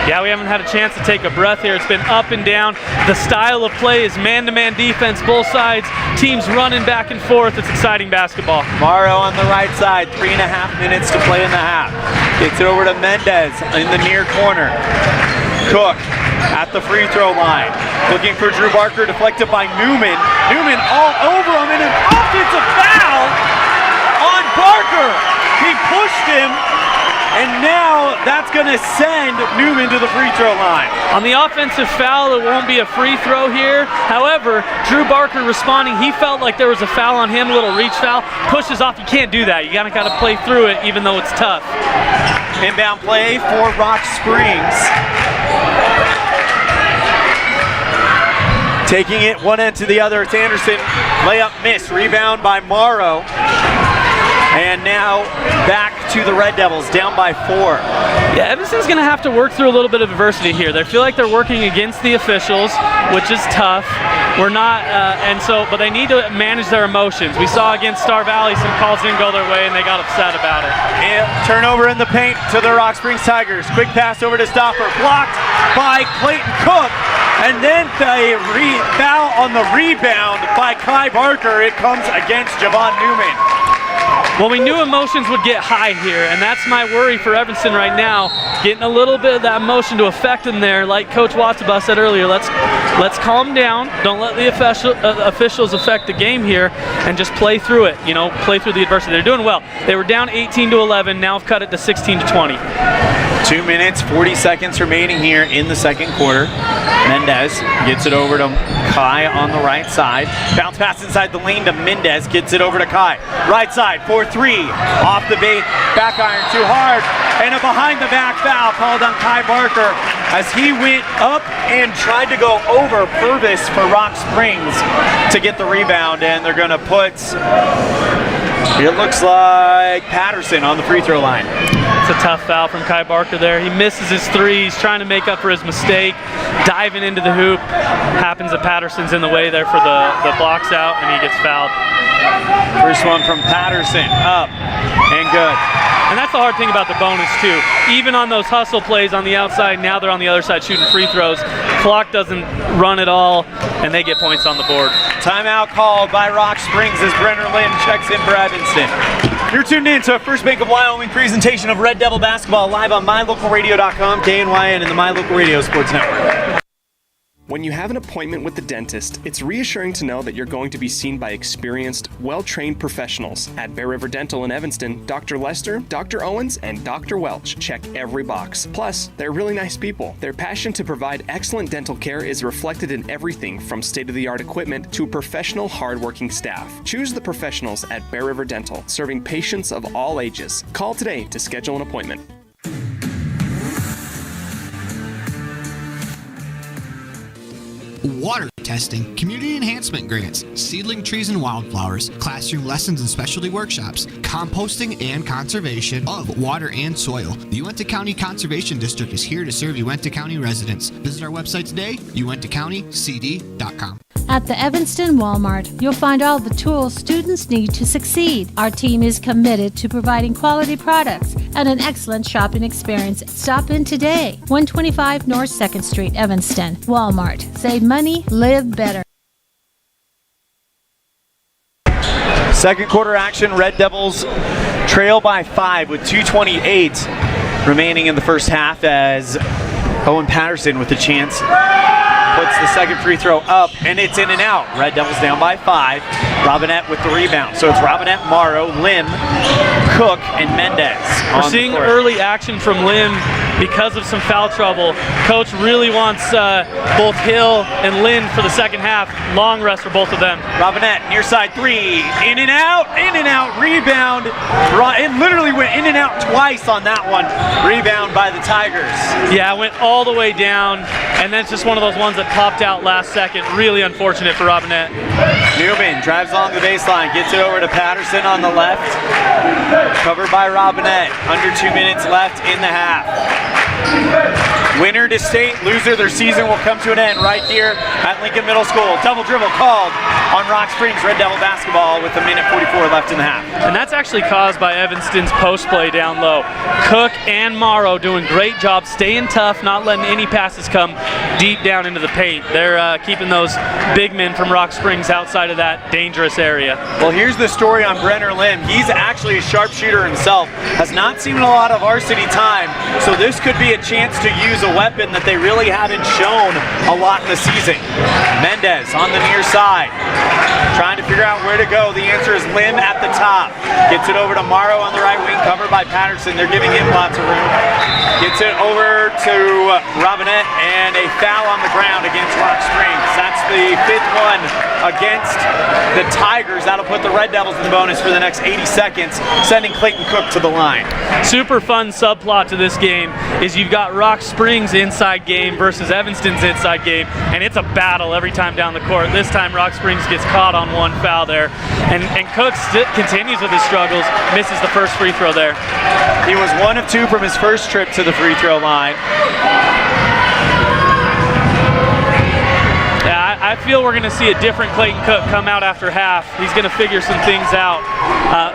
Yeah, we haven't had a chance to take a breath here. It's been up and down. The style of play is man-to-man defense, both sides. Teams running back and forth. It's exciting basketball. Morrow on the right side, 3.5 minutes to play in the half. Gets it over to Mendez in the near corner. Cook at the free throw line. Looking for Drew Barker, deflected by Newman. Newman all over him, and an offensive foul on Barker. He pushed him, and now that's going to send Newman to the free throw line. On the offensive foul, it won't be a free throw here. However, Drew Barker responding, he felt like there was a foul on him, a little reach foul. Pushes off, you can't do that. You got to play through it, even though it's tough. Inbound play for Rock Springs. Taking it one end to the other, it's Anderson. Layup miss, rebound by Morrow. And now back to the Red Devils, down by 4. Yeah, Evanston's going to have to work through a little bit of adversity here. They feel like they're working against the officials, which is tough. We're not, but they need to manage their emotions. We saw against Star Valley some calls didn't go their way, and they got upset about it. And turnover in the paint to the Rock Springs Tigers. Quick pass over to Stauffer, blocked by Clayton Cook. And then the foul on the rebound by Kai Barker. It comes against Javon Newman. Well, we knew emotions would get high here, and that's my worry for Evanston right now. Getting a little bit of that emotion to affect them there. Like Coach Watsabah said earlier, let's calm down. Don't let the officials affect the game here, and just play through it. Play through the adversity. They're doing well. They were down 18-11. Now have cut it to 16-20. 2 minutes, 40 seconds remaining here in the second quarter. Mendez gets it over to Kai on the right side. Bounce pass inside the lane to Mendez. Gets it over to Kai. Right side, 4-3. Off the base, back iron too hard. And a behind the back foul called on Kai Barker as he went up and tried to go over Purvis for Rock Springs to get the rebound. And they're going to put, it looks like, Patterson on the free throw line. It's a tough foul from Kai Barker there. He misses his three. He's trying to make up for his mistake. Diving into the hoop. Happens that Patterson's in the way there for the blocks out, and he gets fouled. First one from Patterson, up and good. And that's the hard thing about the bonus too. Even on those hustle plays on the outside, now they're on the other side shooting free throws. Clock doesn't run at all, and they get points on the board. Timeout called by Rock Springs as Brenner Lynn checks in for Evanston. You're tuned in to a First Bank of Wyoming presentation of Red Devil Basketball live on MyLocalRadio.com, KNYN, and the My Local Radio Sports Network. When you have an appointment with the dentist, it's reassuring to know that you're going to be seen by experienced, well-trained professionals. At Bear River Dental in Evanston, Dr. Lester, Dr. Owens, and Dr. Welch check every box. Plus, they're really nice people. Their passion to provide excellent dental care is reflected in everything from state-of-the-art equipment to professional, hard-working staff. Choose the professionals at Bear River Dental, serving patients of all ages. Call today to schedule an appointment. Water testing, community enhancement grants, seedling trees and wildflowers, classroom lessons and specialty workshops, composting and conservation of water and soil. The Uintah County Conservation District is here to serve Uintah County residents. Visit our website today, uintahcountycd.com. At the Evanston Walmart, you'll find all the tools students need to succeed. Our team is committed to providing quality products and an excellent shopping experience. Stop in today. 125 North 2nd Street, Evanston. Walmart. Save money, live better. Second quarter action, Red Devils trail by 5 with 2:28 remaining in the first half as Owen Patterson with the chance puts the second free throw up, and it's in and out. Red Devils down by 5. Robinette with the rebound. So it's Robinette, Morrow, Lim, Cook, and Mendez. We're seeing early action from Lim because of some foul trouble. Coach really wants both Hill and Lynn for the second half. Long rest for both of them. Robinette, near side 3. In and out, rebound. It literally went in and out twice on that one. Rebound by the Tigers. Yeah, it went all the way down, and then it's just one of those ones that popped out last second. Really unfortunate for Robinette. Newman drives along the baseline, gets it over to Patterson on the left. Covered by Robinette. Under 2 minutes left in the half. Winner to state, loser, their season will come to an end right here at Lincoln Middle School. Double dribble called on Rock Springs Red Devil basketball with 1:44 left in the half. And that's actually caused by Evanston's post play down low. Cook and Morrow doing great job staying tough, not letting any passes come deep down into the paint. They're keeping those big men from Rock Springs outside of that dangerous area. Well, here's the story on Brenner Lim. He's actually a sharpshooter himself, has not seen a lot of varsity time, so this could be a chance to use a weapon that they really haven't shown a lot in the season. Mendez on the near side, trying to figure out where to go. The answer is Lim at the top. Gets it over to Morrow on the right wing, covered by Patterson. They're giving him lots of room. Gets it over to Robinette, and a foul on the ground against Rock Springs. That's the 5th one against the Tigers. That'll put the Red Devils in the bonus for the next 80 seconds, sending Clayton Cook to the line. Super fun subplot to this game is you've got Rock Springs' inside game versus Evanston's inside game, and it's a battle every time down the court. This time Rock Springs gets caught on one foul there, and Cook continues with his struggles, misses the first free throw there. He was 1 of 2 from his first trip to the free throw line. Yeah, I feel we're going to see a different Clayton Cook come out after half. He's going to figure some things out.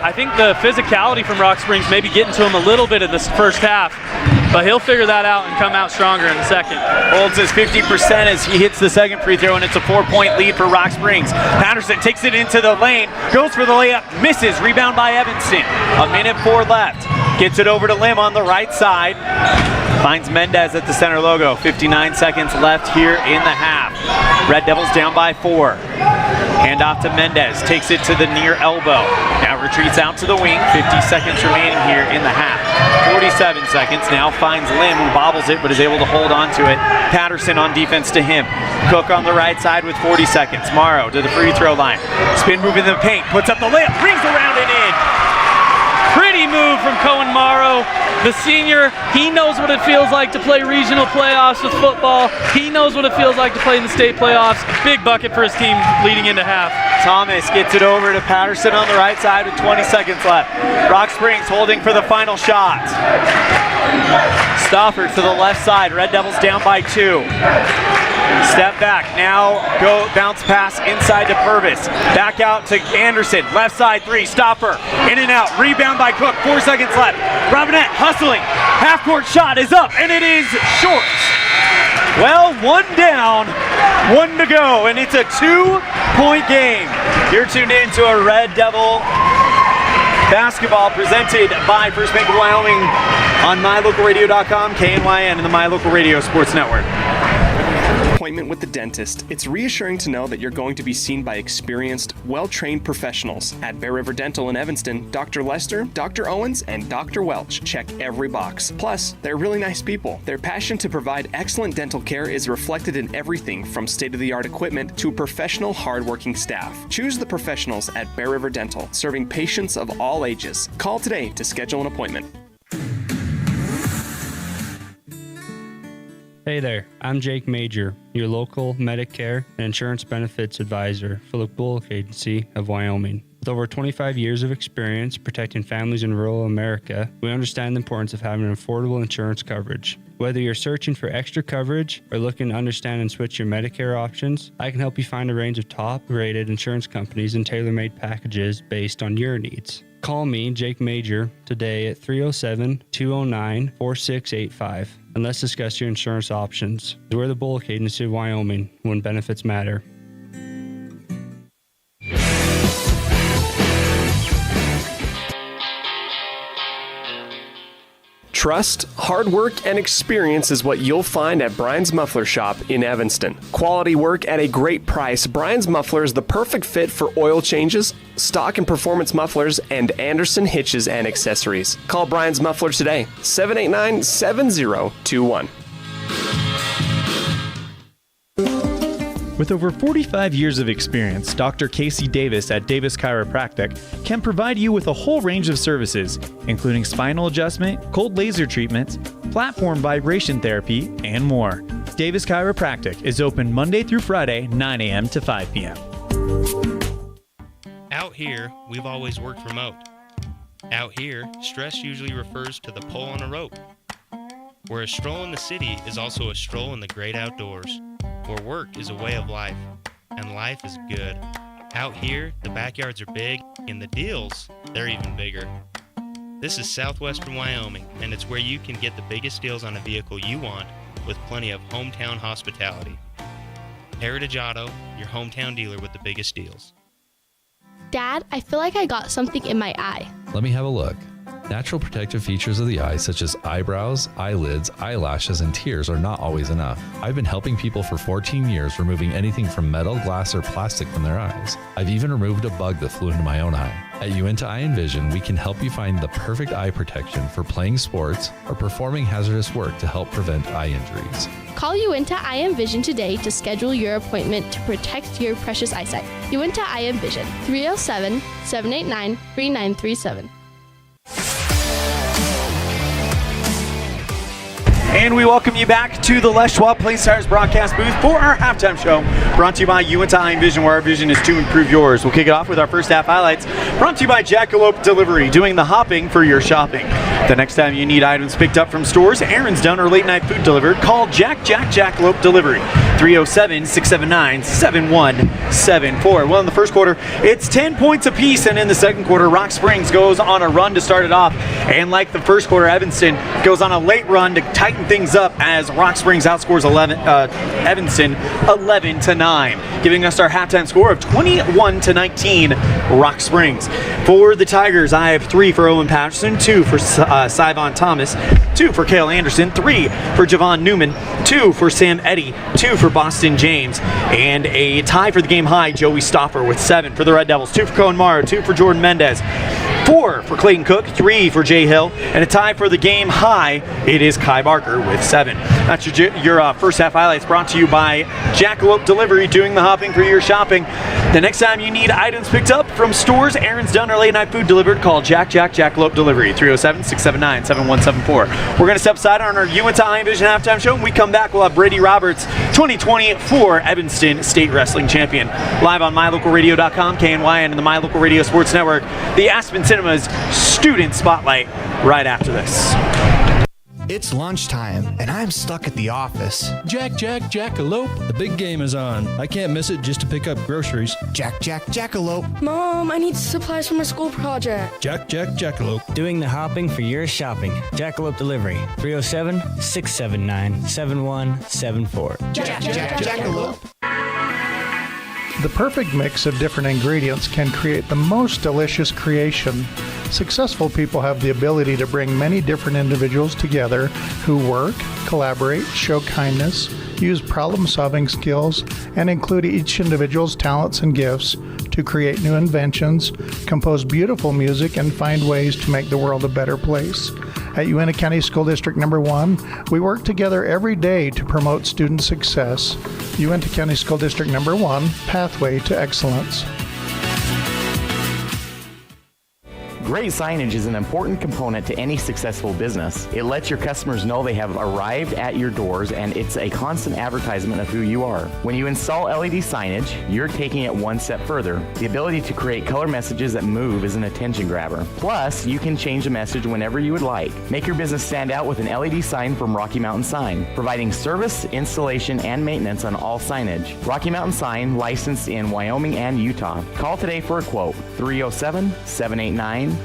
I think the physicality from Rock Springs may be getting to him a little bit in this first half, but he'll figure that out and come out stronger in the second. Holds his 50% as he hits the second free throw, and it's a 4-point lead for Rock Springs. Patterson takes it into the lane, goes for the layup, misses. Rebound by Evanston. 1:04 left. Gets it over to Lim on the right side. Finds Mendez at the center logo. 59 seconds left here in the half. Red Devils down by 4. Hand off to Mendez. Takes it to the near elbow. Now retreats out to the wing. 50 seconds remaining here in the half. 47 seconds. Now finds Lim, who bobbles it but is able to hold on to it. Patterson on defense to him. Cook on the right side with 40 seconds. Morrow to the free throw line. Spin move in the paint. Puts up the layup. Rings around and in. Pretty move from Cohen Morrow. The senior, he knows what it feels like to play regional playoffs with football. He knows what it feels like to play in the state playoffs. Big bucket for his team leading into half. Thomas gets it over to Patterson on the right side with 20 seconds left. Rock Springs holding for the final shot. Stauffer to the left side. Red Devils down by 2. Step back, now go bounce pass inside to Purvis. Back out to Anderson, left side 3, Stopper, in and out, rebound by Cook, 4 seconds left. Robinette hustling, half court shot is up, and it is short. Well, 1 down, 1 to go, and it's a 2-point game. You're tuned in to a Red Devil basketball presented by First Bank of Wyoming on mylocalradio.com, KNYN, and the My Local Radio Sports Network. appointment with the dentist, it's reassuring to know that you're going to be seen by experienced, well-trained professionals. At Bear River Dental in Evanston, Dr. Lester, Dr. Owens, and Dr. Welch check every box. Plus, they're really nice people. Their passion to provide excellent dental care is reflected in everything from state-of-the-art equipment to professional, hard-working staff. Choose the professionals at Bear River Dental, serving patients of all ages. Call today to schedule an appointment. Hey there, I'm Jake Major, your local Medicare and insurance benefits advisor for the Bullock Agency of Wyoming. With over 25 years of experience protecting families in rural America, we understand the importance of having an affordable insurance coverage. Whether you're searching for extra coverage or looking to understand and switch your Medicare options, I can help you find a range of top-rated insurance companies and tailor-made packages based on your needs. Call me, Jake Major, today at 307-209-4685 and let's discuss your insurance options. We're the Bullock Agency of Wyoming when benefits matter. Trust, hard work, and experience is what you'll find at Brian's Muffler Shop in Evanston. Quality work at a great price. Brian's Muffler is the perfect fit for oil changes, stock and performance mufflers, and Anderson hitches and accessories. Call Brian's Muffler today, 789-7021. With over 45 years of experience, Dr. Casey Davis at Davis Chiropractic can provide you with a whole range of services, including spinal adjustment, cold laser treatments, platform vibration therapy, and more. Davis Chiropractic is open Monday through Friday, 9 a.m. to 5 p.m. Out here, we've always worked remote. Out here, stress usually refers to the pull on a rope. Where a stroll in the city is also a stroll in the great outdoors. Where work is a way of life, and life is good. Out here, the backyards are big, and the deals, they're even bigger. This is southwestern Wyoming, and it's where you can get the biggest deals on a vehicle you want with plenty of hometown hospitality. Heritage Auto, your hometown dealer with the biggest deals. Dad, I feel like I got something in my eye. Let me have a look. Natural protective features of the eye, such as eyebrows, eyelids, eyelashes, and tears, are not always enough. I've been helping people for 14 years removing anything from metal, glass, or plastic from their eyes. I've even removed a bug that flew into my own eye. At Uinta Eye and Vision, we can help you find the perfect eye protection for playing sports or performing hazardous work to help prevent eye injuries. Call Uinta Eye and Vision today to schedule your appointment to protect your precious eyesight. Uinta Eye and Vision, 307-789-3937. And we welcome you back to the Les Schwab Place Tires broadcast booth for our halftime show, brought to you by Uinta Eye and Vision, where our vision is to improve yours. We'll kick it off with our first half highlights, brought to you by Jackalope Delivery, doing the hopping for your shopping. The next time you need items picked up from stores, errands done, or late night food delivered, call Jackalope Delivery, 307-679-7174. Well, in the first quarter, it's 10 points apiece, and in the second quarter, Rock Springs goes on a run to start it off. And like the first quarter, Evanston goes on a late run to tighten things up as Rock Springs outscores Evanston 11-9, giving us our halftime score of 21-19 Rock Springs. For the Tigers, I have 3 for Owen Patterson, 2 for Syvon Thomas, 2 for Cale Anderson, 3 for Javon Newman, 2 for Sam Eddy, 2 for Boston James, and a tie for the game high, Joey Stoffer with 7 for the Red Devils, 2 for Cohen Morrow, 2 for Jordan Mendez, 4 for Clayton Cook, 3 for Jay Hill, and a tie for the game high, it is Kai Barker with 7. That's your first half highlights, brought to you by Jackalope Delivery, doing the hopping for your shopping. The next time you need items picked up from stores, errands done, or late night food delivered, call Jackalope Delivery, 307-679-7174. We're going to step aside on our Uinta Eye and Vision halftime show. When we come back, we'll have Brady Roberts, 2024 Evanston State Wrestling Champion. Live on MyLocalRadio.com, KNYN, and the My Local Radio Sports Network. The Aspen Cinemas Student Spotlight right after this. It's lunchtime, and I'm stuck at the office. Jackalope. The big game is on. I can't miss it just to pick up groceries. Jackalope. Mom, I need supplies for my school project. Jackalope. Doing the hopping for your shopping. Jackalope Delivery, 307-679-7174. Jackalope. The perfect mix of different ingredients can create the most delicious creation. Successful people have the ability to bring many different individuals together who work, collaborate, show kindness, use problem-solving skills, and include each individual's talents and gifts to create new inventions, compose beautiful music, and find ways to make the world a better place. At Uintah County School District Number 1, we work together every day to promote student success. Uintah County School District Number 1, Pathway to Excellence. Great signage is an important component to any successful business. It lets your customers know they have arrived at your doors, and it's a constant advertisement of who you are. When you install LED signage, you're taking it one step further. The ability to create color messages that move is an attention grabber. Plus, you can change the message whenever you would like. Make your business stand out with an LED sign from Rocky Mountain Sign, providing service, installation, and maintenance on all signage. Rocky Mountain Sign, licensed in Wyoming and Utah. Call today for a quote, 307-789-5202.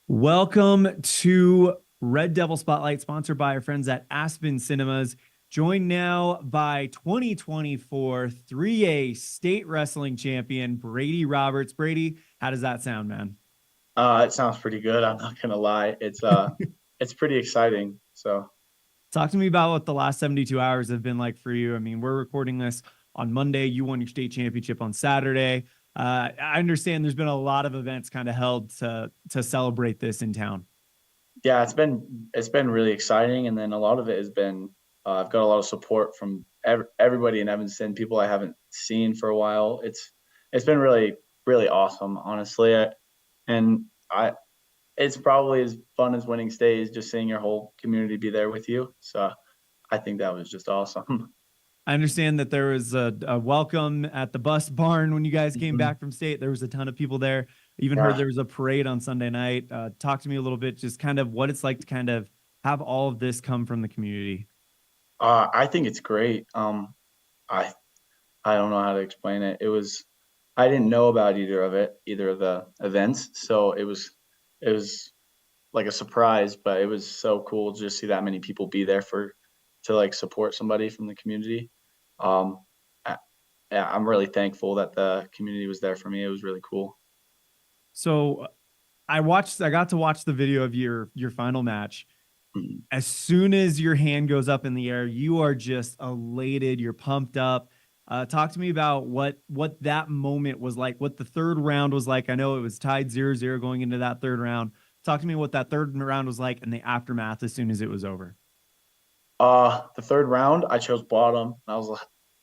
Welcome to Red Devil Spotlight, sponsored by our friends at Aspen Cinemas. Joined now by 2024 3A state wrestling champion Brady Roberts. Brady, how does that sound, man? It sounds pretty good. I'm not gonna lie. It's pretty exciting. So talk to me about what the last 72 hours have been like for you. I mean, we're recording this on Monday. You won your state championship on Saturday. I understand there's been a lot of events kind of held to celebrate this in town. Yeah, it's been really exciting, and then a lot of it has been I've got a lot of support from everybody in Evanston, people I haven't seen for a while. It's been really, really awesome, honestly. It's probably as fun as winning stays, just seeing your whole community be there with you. So I think that was just awesome. I understand that there was a welcome at the bus barn when you guys came back from state. There was a ton of people there. Even heard there was a parade on Sunday night. Talk to me a little bit, just kind of what it's like to kind of have all of this come from the community. I think it's great. I don't know how to explain it. I didn't know about either of the events. So it was like a surprise, but it was so cool to just see that many people be there to like support somebody from the community. I'm really thankful that the community was there for me. It was really cool. So I got to watch the video of your final match. Mm-hmm. As soon as your hand goes up in the air, you are just elated. You're pumped up. Talk to me about what that moment was like, what the third round was like. I know it was tied 0-0 going into that third round. Talk to me what that third round was like and the aftermath as soon as it was over. The third round, I chose bottom. I was like,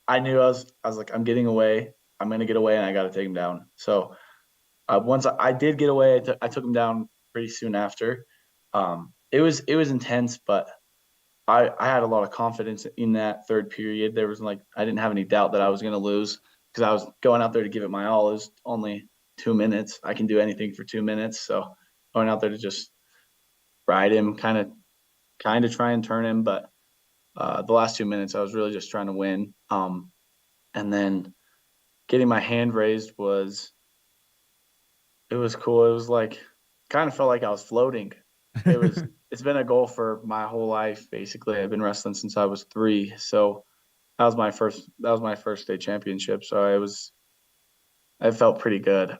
I was like, I'm getting away. I'm going to get away, and I got to take him down. So once I did get away, I took him down pretty soon after. It was intense, but I had a lot of confidence in that third period. There was I didn't have any doubt that I was going to lose because I was going out there to give it my all. It was only 2 minutes. I can do anything for 2 minutes. So going out there to just ride him, kind of try and turn him. But the last 2 minutes, I was really just trying to win. And then getting my hand raised was cool. It was kind of felt like I was floating. It's been a goal for my whole life, basically. I've been wrestling since I was 3. So that was my first state championship. So it felt pretty good.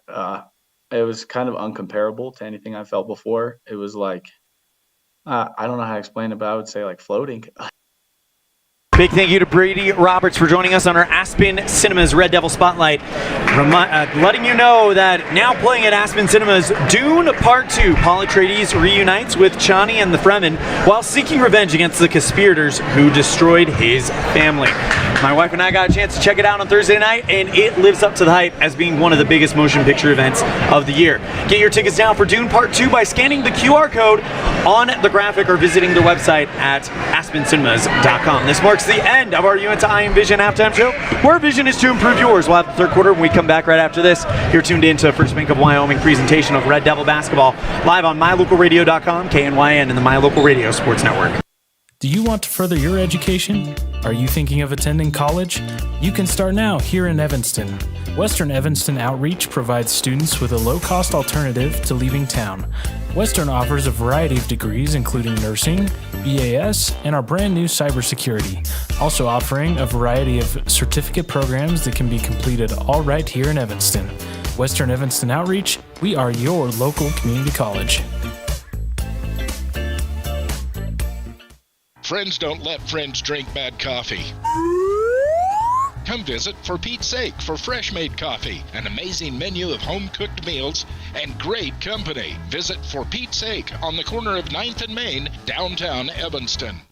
It was kind of uncomparable to anything I felt before. It was I don't know how to explain it, but I would say floating. Big thank you to Brady Roberts for joining us on our Aspen Cinemas Red Devil Spotlight. Letting you know that now playing at Aspen Cinemas, Dune Part 2. Paul Atreides reunites with Chani and the Fremen while seeking revenge against the conspirators who destroyed his family. My wife and I got a chance to check it out on Thursday night, and it lives up to the hype as being one of the biggest motion picture events of the year. Get your tickets now for Dune Part 2 by scanning the QR code on the graphic or visiting the website at aspencinemas.com. This marks the end of our Uintah I Am Vision halftime show, where vision is to improve yours. We'll have the third quarter when we come back right after this. You're tuned in to First Bank of Wyoming presentation of Red Devil basketball live on mylocalradio.com, KNYN, and the My Local Radio Sports Network. Do you want to further your education? Are you thinking of attending college? You can start now here in Evanston. Western Evanston Outreach provides students with a low-cost alternative to leaving town. Western offers a variety of degrees including nursing, EAS, and our brand new cybersecurity, also offering a variety of certificate programs that can be completed all right here in Evanston. Western Evanston Outreach, we are your local community college. Friends don't let friends drink bad coffee. Come visit For Pete's Sake for fresh-made coffee, an amazing menu of home-cooked meals, and great company. Visit For Pete's Sake on the corner of 9th and Main, downtown Evanston.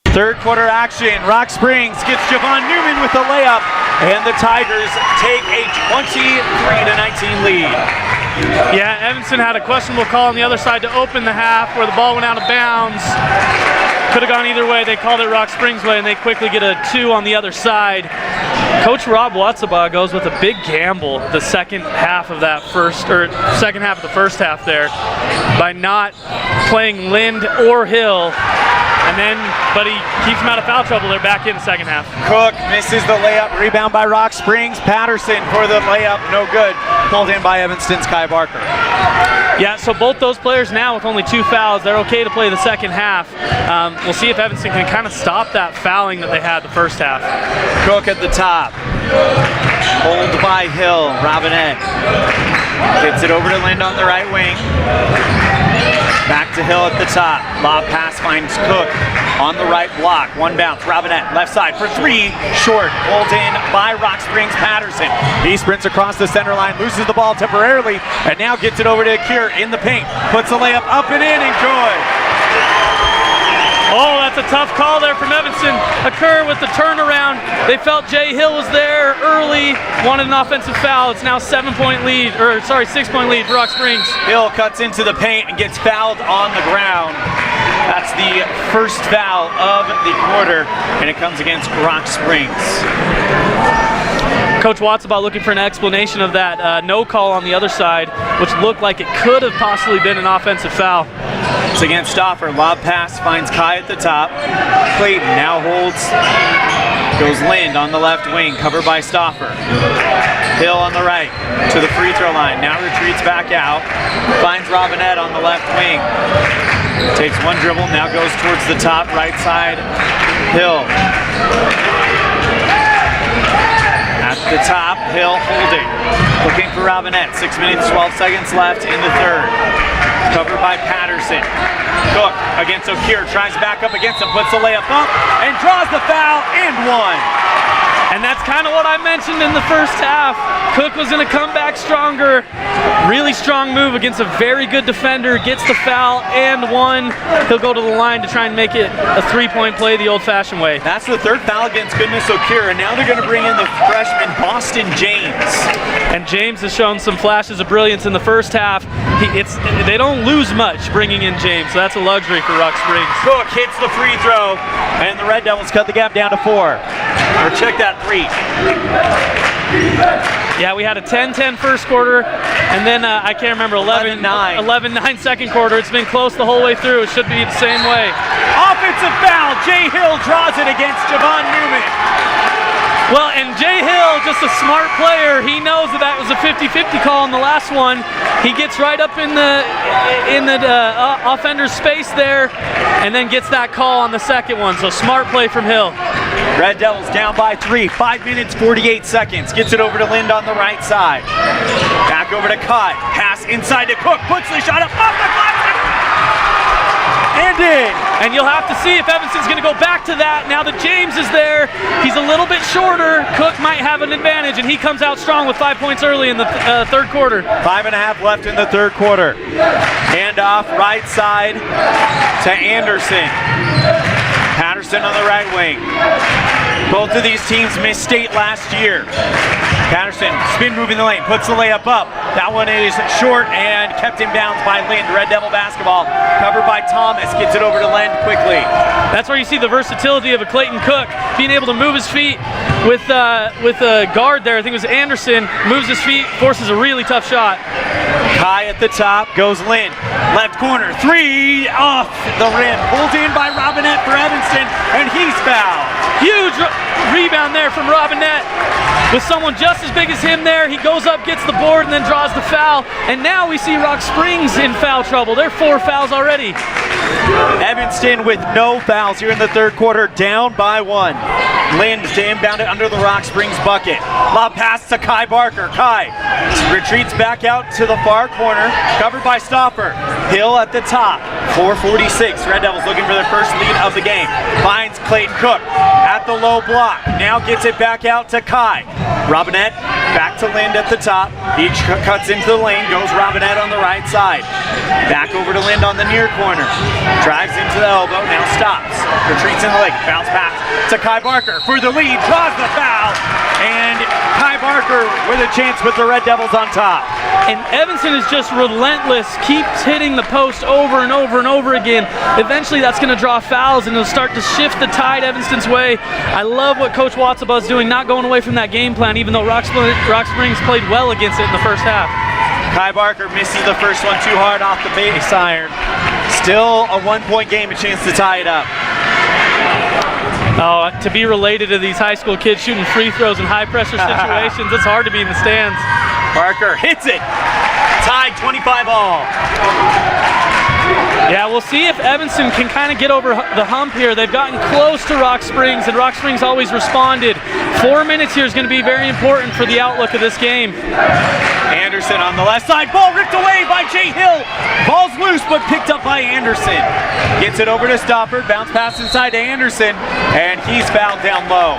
Third quarter action. Rock Springs gets Javon Newman with the layup, and the Tigers take a 23-19 lead. Yeah, Evanston had a questionable call on the other side to open the half where the ball went out of bounds. Could have gone either way. They called it Rock Springs way, and they quickly get a 2 on the other side. Coach Rob Watsaba goes with a big gamble the second half of the first half there by not playing Lind or Hill. But he keeps them out of foul trouble. They're back in the second half. Cook misses the layup. Rebound by Rock Springs. Patterson for the layup. No good. Pulled in by Evanston's Kai Barker. Yeah, so both those players now with only 2 fouls, they're okay to play the second half. We'll see if Evanston can kind of stop that fouling that they had the first half. Cook at the top. Hold by Hill. Robinette gets it over to Lind on the right wing. Back to Hill at the top. Lob pass finds Cook on the right block. One bounce. Robinette left side for 3. Short. Pulled in by Rock Springs Patterson. He sprints across the center line, loses the ball temporarily, and now gets it over to Akir in the paint. Puts the layup up and in, and good. Oh, that's a tough call there from Evanston. Akir with the turnaround. They felt Jay Hill was there early, wanted an offensive foul. It's now 6-point lead for Rock Springs. Hill cuts into the paint and gets fouled on the ground. That's the first foul of the quarter, and it comes against Rock Springs. Coach Watsaba looking for an explanation of that no call on the other side, which looked like it could have possibly been an offensive foul. It's against Stauffer. Lob pass finds Kai at the top. Clayton now holds. Goes Lind on the left wing, covered by Stauffer. Hill on the right to the free throw line. Now retreats back out. Finds Robinette on the left wing. Takes one dribble, now goes towards the top, right side. Hill. At the top, Hill holding. Looking for Robinette. 6 minutes, 12 seconds left in the third. Covered by Patterson. Cook against Akir, tries back up against him, puts the layup up, and draws the foul, and one. And that's kind of what I mentioned in the first half. Cook was going to come back stronger. Really strong move against a very good defender. Gets the foul and one. He'll go to the line to try and make it a 3-point play the old-fashioned way. That's the third foul against Goodness Okira. And now they're going to bring in the freshman Boston James. And James has shown some flashes of brilliance in the first half. They don't lose much bringing in James, so that's a luxury for Rock Springs. Cook hits the free throw, and the Red Devils cut the gap down to 4. Or check that 3. Yeah, we had a 10-10 first quarter, and then I can't remember, 11-9 second quarter. It's been close the whole way through. It should be the same way. Offensive foul. Jay Hill draws it against Javon Newman. Well, and Jay Hill, just a smart player, he knows that was a 50-50 call in the last one. He gets right up in the offender's space there, and then gets that call on the second one. So smart play from Hill. Red Devils down by 3. 5 minutes, 48 seconds. Gets it over to Lind on the right side. Back over to Kai. Pass inside to Cook. Puts the shot up off the glass. And in. And you'll have to see if Evanston's going to go back to that. Now that James is there, he's a little bit shorter. Cook might have an advantage, and he comes out strong with 5 points early in the third quarter. 5.5 left in the third quarter. Hand off right side to Anderson. Patterson on the right wing. Both of these teams missed state last year. Patterson spin moving the lane, puts the layup up. That one is short and kept in bounds by Lind. Red Devil basketball covered by Thomas. Gets it over to Lind quickly. That's where you see the versatility of a Clayton Cook, being able to move his feet with a guard there. I think it was Anderson. Moves his feet, forces a really tough shot. Kai at the top, goes Lind. Left corner, 3 off the rim. Pulled in by Robinette for Evanston, and he's fouled. Huge rebound there from Robinette. With someone just as big as him there, he goes up, gets the board, and then draws the foul. And now we see Rock Springs in foul trouble. They're 4 fouls already. Evanston with no fouls here in the third quarter, down by 1. Lind to inbound it under the Rock Springs bucket. Lob pass to Kai Barker. Kai retreats back out to the far corner, covered by Stopper. Hill at the top. 4:46. Red Devils looking for their first lead of the game. Finds Clayton Cook at the low block. Now gets it back out to Kai. Robinette back to Lind at the top. He cuts into the lane, goes Robinette on the right side. Back over to Lind on the near corner. Drives into the elbow, now stops. Retreats in the leg, bounce pass to Kai Barker for the lead, draws the foul, and Kai Barker with a chance with the Red Devils on top. And Evanston is just relentless, keeps hitting the post over and over and over again. Eventually that's going to draw fouls and it'll start to shift the tide Evanston's way. I love what Coach Watsabaugh's doing, not going away from that game plan, even though Rock Springs played well against it in the first half. Kai Barker misses the first one too hard off the base iron. Still a 1-point game, a chance to tie it up. Oh, to be related to these high school kids shooting free throws in high-pressure situations, it's hard to be in the stands. Barker hits it. Tied 25 all. Yeah, we'll see if Evanston can kind of get over the hump here. They've gotten close to Rock Springs, and Rock Springs always responded. 4 minutes here is going to be very important for the outlook of this game. Anderson on the left side. Ball ripped away by Jay Hill. Ball's loose, but picked up by Anderson. Gets it over to Stoppard. Bounce pass inside to Anderson, and he's fouled down low.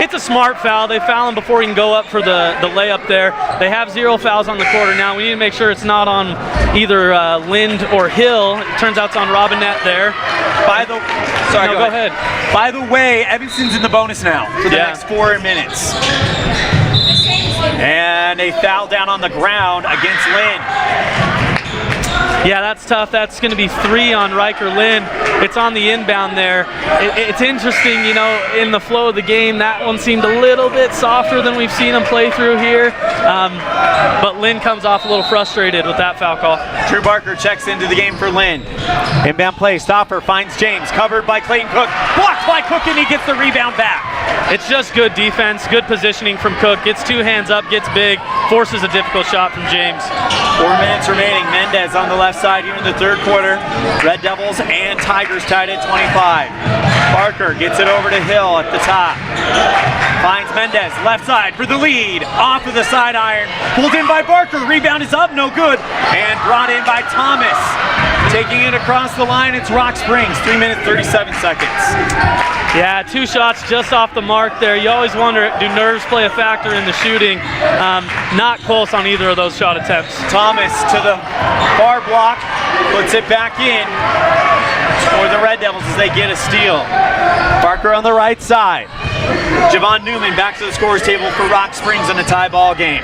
It's a smart foul. They foul him before he can go up for the layup there. They have 0 fouls on the quarter now. We need to make sure it's not on either Lind or Hill. It turns out it's on Robinette there. Go ahead. By the way, Evanston's in the bonus now for the next 4 minutes. And a foul down on the ground against Lind. Yeah, that's tough. That's going to be 3 on Riker Lind. It's on the inbound there. It's interesting, you know, in the flow of the game, that one seemed a little bit softer than we've seen him play through here. But Lind comes off a little frustrated with that foul call. Drew Barker checks into the game for Lind. Inbound play, Stopper finds James, covered by Clayton Cook. Blocked by Cook, and he gets the rebound back. It's just good defense, good positioning from Cook. Gets 2 hands up, gets big, forces a difficult shot from James. 4 minutes remaining. Mendez on the left side here in the third quarter. Red Devils and Tigers tied at 25. Barker gets it over to Hill at the top. Finds Mendez, left side for the lead. Off of the side iron. Pulled in by Barker. Rebound is up, no good. And brought in by Thomas. Taking it across the line, it's Rock Springs. 3 minutes, 37 seconds. Yeah, 2 shots just off the mark there. You always wonder, do nerves play a factor in the shooting? Not close on either of those shot attempts. Thomas to the far block, puts it back in for the Red Devils as they get a steal. Barker on the right side. Javon Newman back to the scorer's table for Rock Springs in a tie ball game.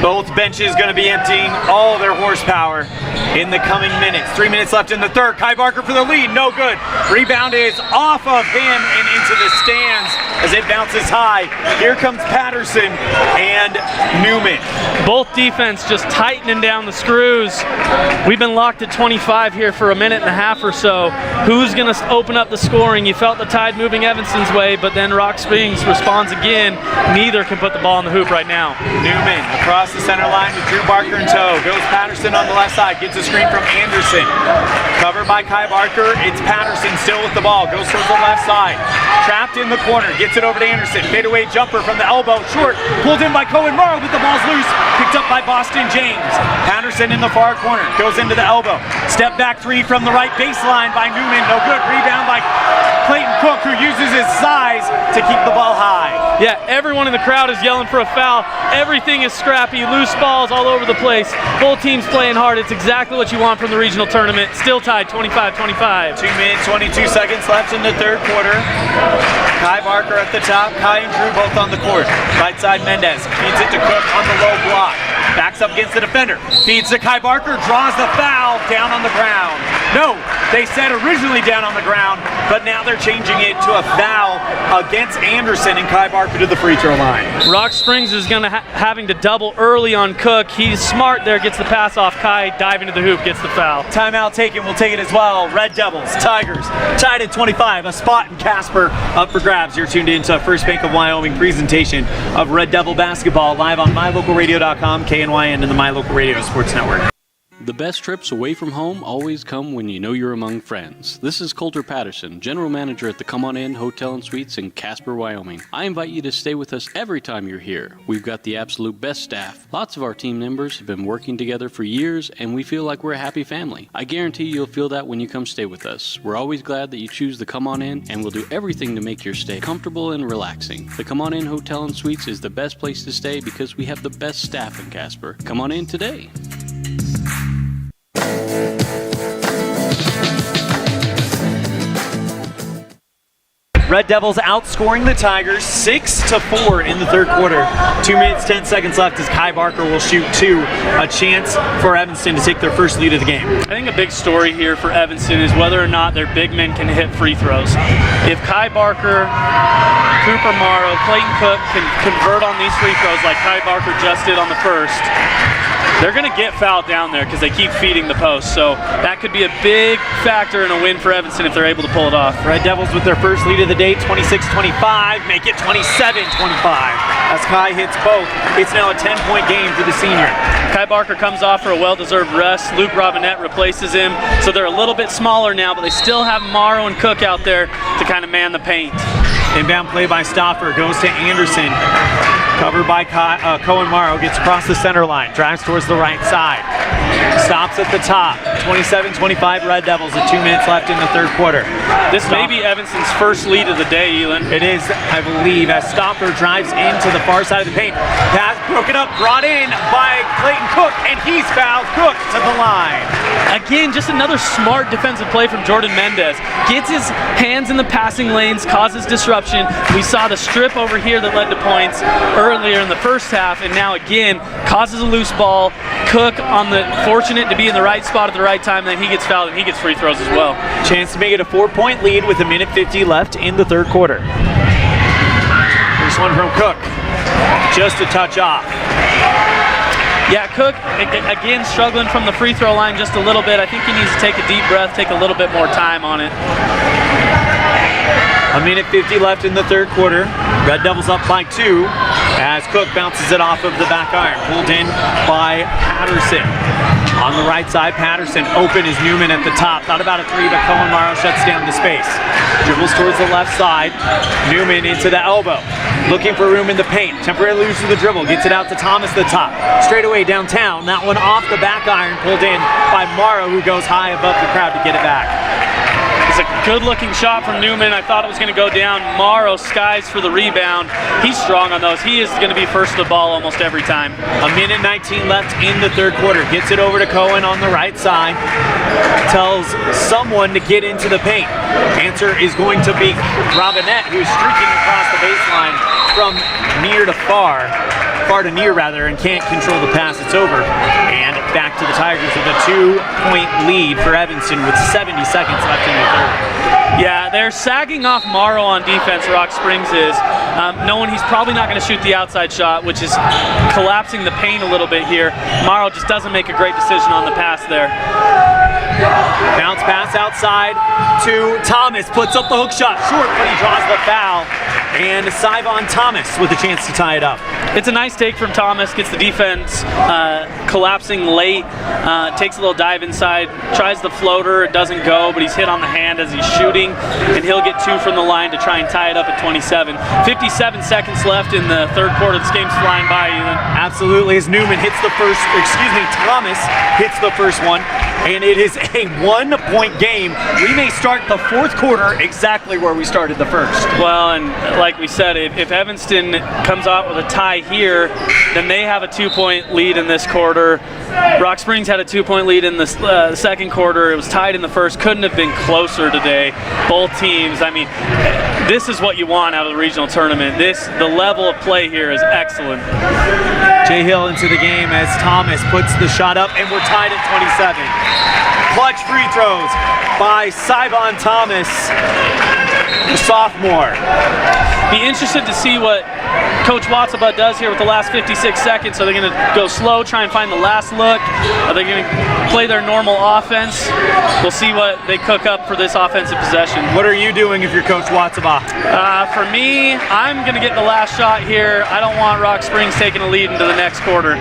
Both benches going to be emptying all their horsepower in the coming minutes. 3 minutes left in the third. Kai Barker for the lead, no good. Rebound is off of him and into the stands as it bounces high. Here comes Patterson and Newman. Both defense just tightening down the screws. We've been locked at 25 here for a minute and a half or so. Who's going to open up the scoring? You felt the tide moving Evanston's way, but then Rock Springs responds again. Neither can put the ball in the hoop right now. Newman across the center line with Drew Barker in tow. Goes Patterson on the left side. Gets a screen from Anderson. Covered by Kai Barker. It's Patterson still with the ball. Goes towards the left side. Trapped in the corner. Gets it over to Anderson. Fadeaway jumper from the elbow. Short. Pulled in by Cohen Morrow, but the ball's loose. Picked up by Boston James. Patterson in the far corner. Goes into the elbow. Step back 3 from the right baseline by Newman. No good. Rebound by Clayton Cook, who uses his size to keep the ball high. Yeah, everyone in the crowd is yelling for a foul. Everything is scrappy, loose balls all over the place. Both teams playing hard. It's exactly what you want from the regional tournament. Still tied 25-25. 2 minutes, 22 seconds left in the third quarter. Kai Barker at the top. Kai and Drew both on the court. Right side Mendez feeds it to Cook on the low block. Backs up against the defender. Feeds to Kai Barker. Draws the foul down on the ground. No, they said originally down on the ground, but now they're changing it to a foul against Anderson, and Kai Barker to the free throw line. Rock Springs is going to having to double early on Cook. He's smart there, gets the pass off. Kai diving to the hoop, gets the foul. Timeout taken, we'll take it as well. Red Devils, Tigers, tied at 25. A spot in Casper up for grabs. You're tuned into a First Bank of Wyoming presentation of Red Devil basketball live on mylocalradio.com, KNYN, and the My Local Radio Sports Network. The best trips away from home always come when you know you're among friends. This is Coulter Patterson, General Manager at the Come On In Hotel and Suites in Casper, Wyoming. I invite you to stay with us every time you're here. We've got the absolute best staff. Lots of our team members have been working together for years, and we feel like we're a happy family. I guarantee you'll feel that when you come stay with us. We're always glad that you choose the Come On In, and we'll do everything to make your stay comfortable and relaxing. The Come On In Hotel and Suites is the best place to stay because we have the best staff in Casper. Come on in today. Red Devils outscoring the Tigers 6-4 in the third quarter. 2 minutes, 10 seconds left as Kai Barker will shoot two. A chance for Evanston to take their first lead of the game. I think a big story here for Evanston is whether or not their big men can hit free throws. If Kai Barker, Cooper Morrow, Clayton Cook can convert on these free throws like Kai Barker just did on the first, they're going to get fouled down there because they keep feeding the post. So that could be a big factor in a win for Evanston if they're able to pull it off. Red Devils with their first lead of the day, 26-25, make it 27-25. As Kai hits both, it's now a 10-point game for the senior. Kai Barker comes off for a well-deserved rest. Luke Robinette replaces him. So they're a little bit smaller now, but they still have Morrow and Cook out there to kind of man the paint. Inbound play by Stauffer goes to Anderson. Covered by Cohen Morrow, gets across the center line, drives towards the right side. Stops at the top. 27-25 Red Devils with 2 minutes left in the third quarter. This may be Evanston's first lead of the day, Elan. It is, I believe, as Stauffer drives into the far side of the paint. Pass broken up, brought in by Clayton Cook, and he's fouled. Cook to the line. Again, just another smart defensive play from Jordan Mendez. Gets his hands in the passing lanes, causes disruption. We saw the strip over here that led to points earlier in the first half, and now again causes a loose ball. Cook fortunate to be in the right spot at the right time, then he gets fouled and he gets free throws as well. Chance to make it a 4-point lead with 1:50 left in the third quarter. First one from Cook, just a touch off. Yeah, Cook, again, struggling from the free throw line just a little bit. I think he needs to take a deep breath, take a little bit more time on it. 1:50 left in the third quarter. Red Devils up by 2 as Cook bounces it off of the back iron. Pulled in by Patterson. On the right side, Patterson open is Newman at the top. Thought about a three, but Cohen Morrow shuts down the space. Dribbles towards the left side. Newman into the elbow. Looking for room in the paint. Temporarily loses the dribble. Gets it out to Thomas the top. Straight away downtown. That one off the back iron. Pulled in by Morrow, who goes high above the crowd to get it back. It's a good-looking shot from Newman. I thought it was going to go down. Morrow skies for the rebound. He's strong on those. He is going to be first to the ball almost every time. 1:19 left in the third quarter. Gets it over to Cohen on the right side. Tells someone to get into the paint. Answer is going to be Robinette, who's streaking across the baseline from near to far to near rather, and can't control the pass. It's over. And back to the Tigers with a 2-point lead for Evanston with 70 seconds left in the third. Yeah, they're sagging off Morrow on defense, Rock Springs is, knowing he's probably not going to shoot the outside shot, which is collapsing the paint a little bit here. Morrow just doesn't make a great decision on the pass there. Bounce pass outside to Thomas, puts up the hook shot, short, but he draws the foul. And Syvon Thomas with a chance to tie it up. It's a nice take from Thomas, gets the defense collapsing late, takes a little dive inside, tries the floater, it doesn't go, but he's hit on the hand as he's shooting, and he'll get 2 from the line to try and tie it up at 27. 57 seconds left in the third quarter. This game's flying by, Elan. Absolutely, as Newman hits the first, Thomas hits the first one, and it is a 1-point game. We may start the fourth quarter exactly where we started the first. Well, and like we said, if Evanston comes out with a tie here, then they have a 2-point lead in this quarter. Rock Springs had a 2-point lead in the second quarter. It was tied in the first. Couldn't have been closer today. Both teams, I mean, this is what you want out of the regional tournament. The level of play here is excellent. Jay Hill into the game as Thomas puts the shot up, and we're tied at 27. Clutch free throws by Syvon Thomas, the sophomore. Be interested to see what Coach Watsaba does here with the last 56 seconds. Are they going to go slow, try and find the last look? Are they going to play their normal offense? We'll see what they cook up for this offensive possession. What are you doing if you're Coach Watsaba? For me, I'm going to get the last shot here. I don't want Rock Springs taking a lead into the next quarter.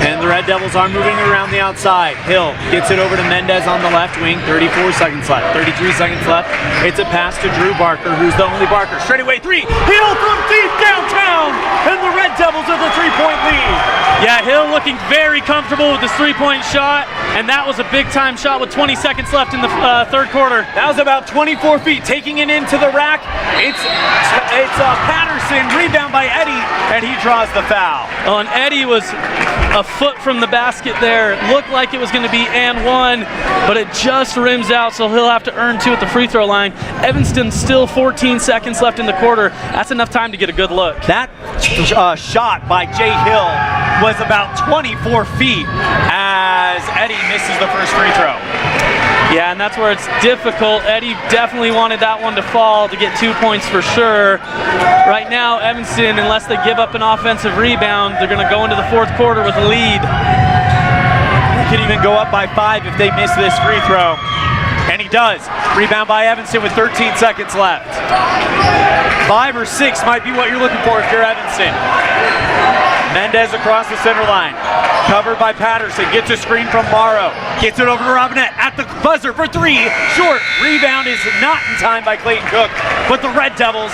And the Red Devils are moving around the outside. Hill gets it over to Mendez on the left wing. 33 seconds left. It's a pass to Drew Barker, who's the only Barker. Straight away three. Hill from deep downtown. And the Red Devils have the 3-point lead. Yeah, Hill looking very comfortable with this 3-point shot. And that was a big-time shot with 20 seconds left in the third quarter. That was about 24 feet. Taking it into the rack. It's Patterson. Rebound by Eddie. And he draws the foul. Oh, and Eddie was a foot from the basket there. Looked like it was going to be and one, but it just rims out, so he'll have to earn 2 at the free throw line. Evanston still 14 seconds left in the quarter. That's enough time to get a good look. That shot by Jay Hill was about 24 feet as Eddie misses the first free throw. Yeah, and that's where it's difficult. Eddie definitely wanted that one to fall to get 2 points for sure. Right now, Evanston, unless they give up an offensive rebound, they're going to go into the fourth quarter with a lead. They could even go up by 5 if they miss this free throw. And he does. Rebound by Evanston with 13 seconds left. 5 or 6 might be what you're looking for if you're Evanston. Mendez across the center line. Covered by Patterson. Gets a screen from Morrow. Gets it over to Robinette at the buzzer for 3. Short. Rebound is not in time by Clayton Cook. But the Red Devils,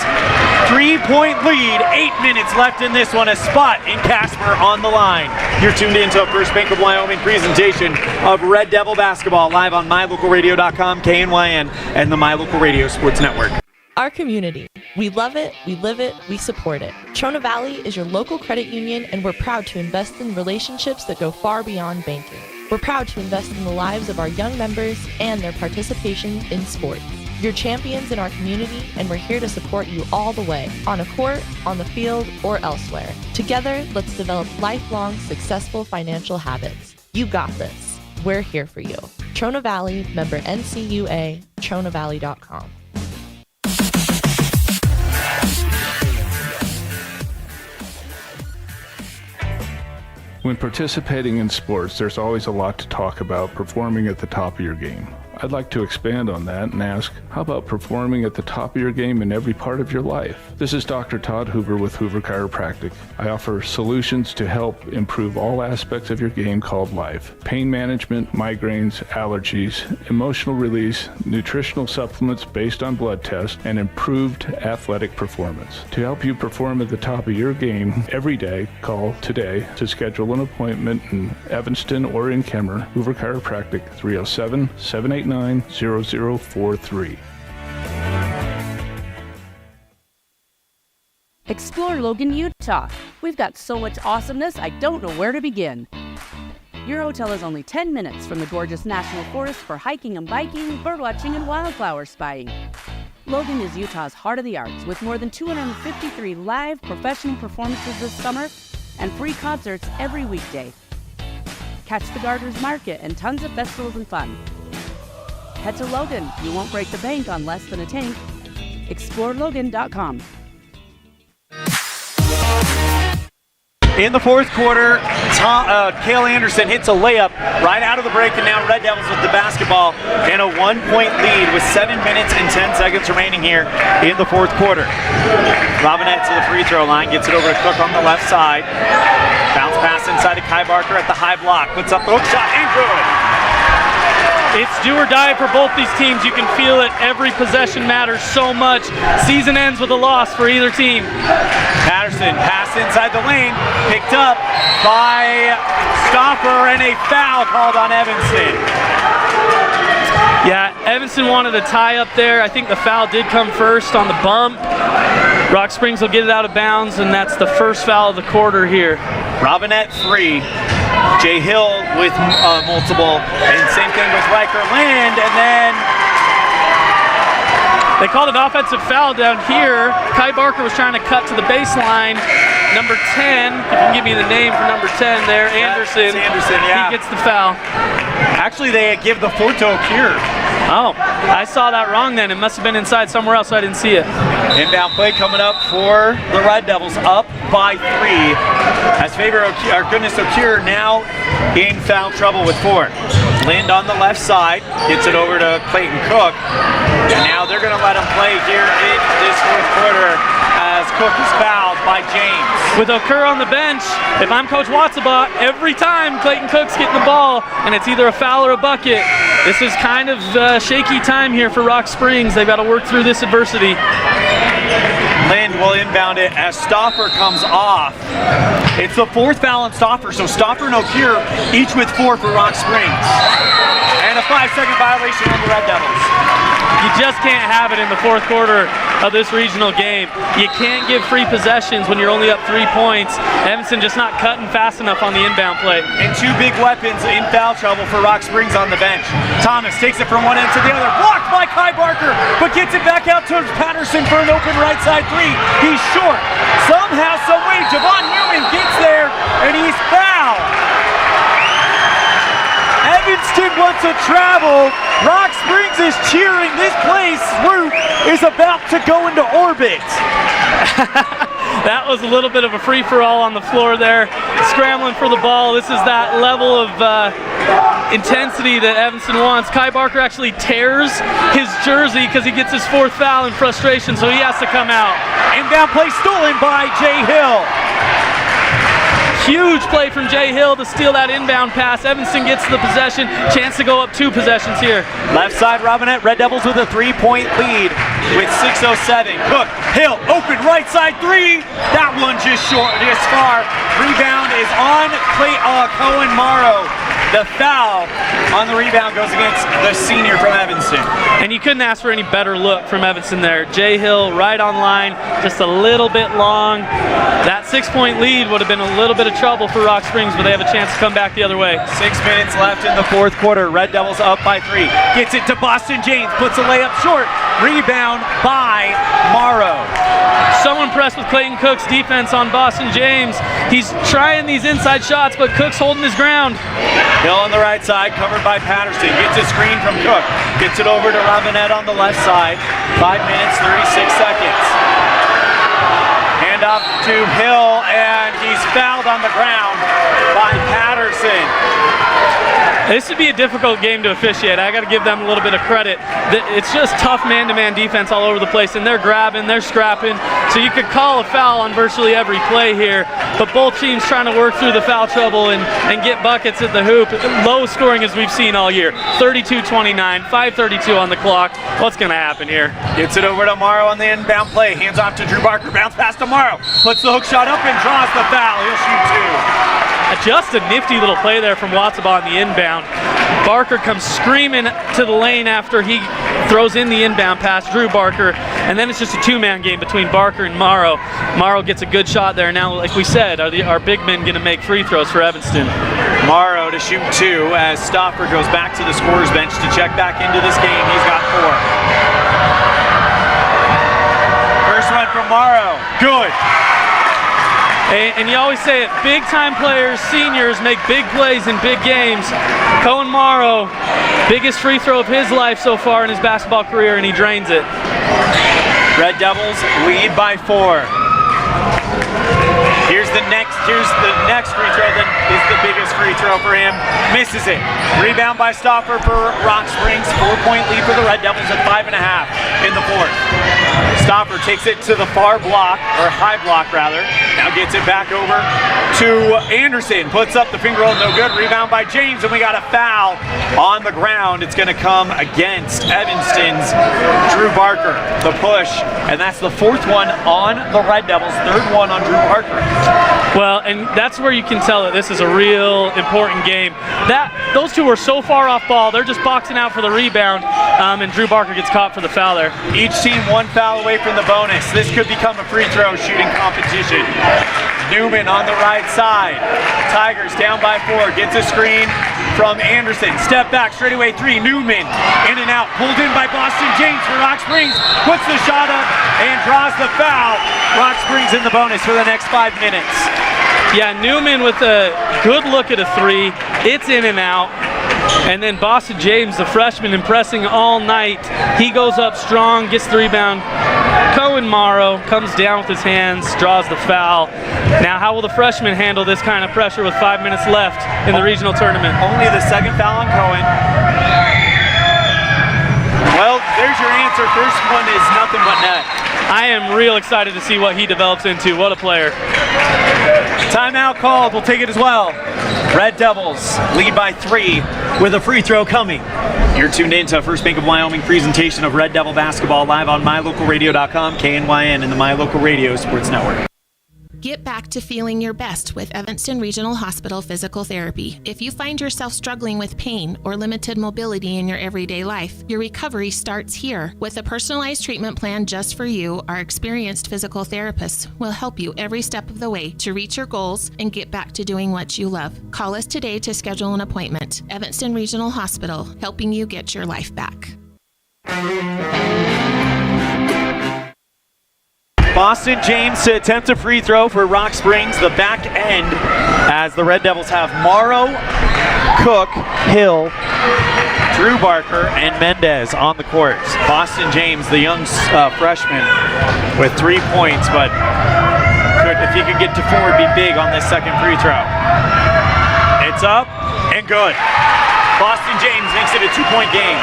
3-point lead. 8 minutes left in this one. A spot in Casper on the line. You're tuned in to a First Bank of Wyoming presentation of Red Devil basketball live on mylocalradio.com, KNYN, and the My Local Radio Sports Network. Our community. We love it, we live it, we support it. Trona Valley is your local credit union, and we're proud to invest in relationships that go far beyond banking. We're proud to invest in the lives of our young members and their participation in sports. You're champions in our community, and we're here to support you all the way, on a court, on the field, or elsewhere. Together, let's develop lifelong, successful financial habits. You got this. We're here for you. Trona Valley, member NCUA, TronaValley.com. When participating in sports, there's always a lot to talk about performing at the top of your game. I'd like to expand on that and ask, how about performing at the top of your game in every part of your life? This is Dr. Todd Hoover with Hoover Chiropractic. I offer solutions to help improve all aspects of your game called life. Pain management, migraines, allergies, emotional release, nutritional supplements based on blood tests, and improved athletic performance. To help you perform at the top of your game every day, call today to schedule an appointment in Evanston or in Kemmer. Hoover Chiropractic, 307-789-0043. Explore Logan, Utah. We've got so much awesomeness, I don't know where to begin. Your hotel is only 10 minutes from the gorgeous National Forest for hiking and biking, birdwatching, and wildflower spying. Logan is Utah's heart of the arts, with more than 253 live professional performances this summer and free concerts every weekday. Catch the Garter's Market and tons of festivals and fun. Head to Logan. You won't break the bank on less than a tank. ExploreLogan.com. In the fourth quarter, Cale Anderson hits a layup right out of the break, and now Red Devils with the basketball and a 1-point lead with 7 minutes and 10 seconds remaining here in the fourth quarter. Robinette to the free throw line, gets it over to Cook on the left side. Bounce pass inside to Kai Barker at the high block, puts up the hook shot and good. It's do or die for both these teams. You can feel it. Every possession matters so much. Season ends with a loss for either team. Patterson, pass inside the lane, picked up by Stoffer, and a foul called on Evanston. Yeah, Evanston wanted a tie up there. I think the foul did come first on the bump. Rock Springs will get it out of bounds, and that's the first foul of the quarter here. Robinette 3. Jay Hill with multiple, and same thing with Riker Lind, and then they called an offensive foul down here. Kai Barker was trying to cut to the baseline. Number 10, if you can give me the name for number 10 there, Anderson. Anderson, yeah. He gets the foul. Actually, they give the photo here. Oh, I saw that wrong then. It must have been inside somewhere else, so I didn't see it. Inbound play coming up for the Red Devils, up by 3. As Goodness O'Cure now in foul trouble with 4. Lind on the left side, gets it over to Clayton Cook. And now they're going to let him play here in this fourth quarter. as Cook is fouled by James. With Okur on the bench, if I'm Coach Watsaba, every time Clayton Cook's getting the ball and it's either a foul or a bucket, this is kind of shaky time here for Rock Springs. They've got to work through this adversity. Lind will inbound it as Stauffer comes off. It's the 4th foul on Stauffer, so Stauffer and Okur each with 4 for Rock Springs. And a 5-second violation on the Red Devils. You just can't have it in the 4th quarter of this regional game. You can't give free possessions when you're only up 3 points. Evanston just not cutting fast enough on the inbound play. And 2 big weapons in foul trouble for Rock Springs on the bench. Thomas takes it from one end to the other, blocked by Kai Barker, but gets it back out to Patterson for an open right side 3. He's short. Somehow, some way, Javon Newman gets there, and he's fouled. Evanston wants to travel. Rock Springs is cheering. This place, roof, is about to go into orbit. That was a little bit of a free-for-all on the floor there, scrambling for the ball. This is that level of intensity that Evanston wants. Kai Barker actually tears his jersey because he gets his 4th foul in frustration, so he has to come out. Inbound play stolen by Jay Hill. Huge play from Jay Hill to steal that inbound pass. Evanston gets the possession, chance to go up 2 possessions here. Left side, Robinette, Red Devils with a 3-point lead with 6:07. Cook, Hill, open right side 3. That one just short, just far. Rebound is on Cohen Morrow. The foul on the rebound goes against the senior from Evanston. And you couldn't ask for any better look from Evanston there. Jay Hill right on line, just a little bit long. That 6-point lead would have been a little bit of trouble for Rock Springs, but they have a chance to come back the other way. 6 minutes left in the 4th quarter. Red Devils up by 3. Gets it to Boston James, puts a layup short. Rebound by Morrow. So impressed with Clayton Cook's defense on Boston James. He's trying these inside shots, but Cook's holding his ground. Hill on the right side, covered by Patterson. Gets a screen from Cook. Gets it over to Robinette on the left side. 5 minutes, 36 seconds. Hand off to Hill, and he's fouled on the ground by Patterson. This would be a difficult game to officiate. I got to give them a little bit of credit. It's just tough man-to-man defense all over the place, and they're grabbing, they're scrapping. So you could call a foul on virtually every play here, but both teams trying to work through the foul trouble and get buckets at the hoop. Low scoring as we've seen all year. 32-29, 5:32 on the clock. What's going to happen here? Gets it over to Morrow on the inbound play. Hands off to Drew Barker. Bounce pass to Morrow. Puts the hook shot up and draws the foul. He'll shoot 2. Just a nifty little play there from Watsaba on the inbound. Barker comes screaming to the lane after he throws in the inbound pass, Drew Barker, and then it's just a 2-man game between Barker and Morrow. Morrow gets a good shot there. Now, like we said, are big men going to make free throws for Evanston? Morrow to shoot 2 as Stauffer goes back to the scorer's bench to check back into this game. He's got 4. First one from Morrow. Good. And you always say it, big-time players, seniors, make big plays in big games. Cohen Morrow, biggest free throw of his life so far in his basketball career, and he drains it. Red Devils lead by 4. Here's the next free throw that is the biggest free throw for him. Misses it. Rebound by Stauffer for Rock Springs. 4-point lead for the Red Devils at 5.5 in the 4th. Stauffer takes it to the far block, or high block rather. Now gets it back over to Anderson. Puts up the finger roll, no good. Rebound by James, and we got a foul on the ground. It's going to come against Evanston's Drew Barker. The push, and that's the 4th one on the Red Devils. 3rd one on Drew Barker. Well, and that's where you can tell that this is a real important game. Those two are so far off ball, they're just boxing out for the rebound, and Drew Barker gets caught for the foul there. Each team 1 foul away from the bonus. This could become a free throw shooting competition. Newman on the right side. Tigers down by 4. Gets a screen from Anderson. Step back, straightaway 3. Newman in and out. Pulled in by Boston James for Rock Springs. Puts the shot up and draws the foul. Rock Springs in the bonus for the next 5 minutes. Yeah, Newman with a good look at a 3. It's in and out. And then Boston James, the freshman, impressing all night. He goes up strong, gets the rebound. Cohen Morrow comes down with his hands, draws the foul. Now, how will the freshman handle this kind of pressure with 5 minutes left in the regional tournament? Only the 2nd foul on Cohen. Well, there's your answer. First one is nothing but net. I am real excited to see what he develops into. What a player. Timeout called. We'll take it as well. Red Devils lead by 3 with a free throw coming. You're tuned in to First Bank of Wyoming presentation of Red Devil basketball live on mylocalradio.com, KNYN, and the My Local Radio Sports Network. Get back to feeling your best with Evanston Regional Hospital Physical Therapy. If you find yourself struggling with pain or limited mobility in your everyday life, your recovery starts here. With a personalized treatment plan just for you, our experienced physical therapists will help you every step of the way to reach your goals and get back to doing what you love. Call us today to schedule an appointment. Evanston Regional Hospital, helping you get your life back. Boston James to attempt a free throw for Rock Springs, the back end, as the Red Devils have Morrow, Cook, Hill, Drew Barker, and Mendez on the court. Boston James, the young freshman, with 3 points, but if he could get to 4, it'd be big on this second free throw. It's up and good. Boston James makes it a 2-point game.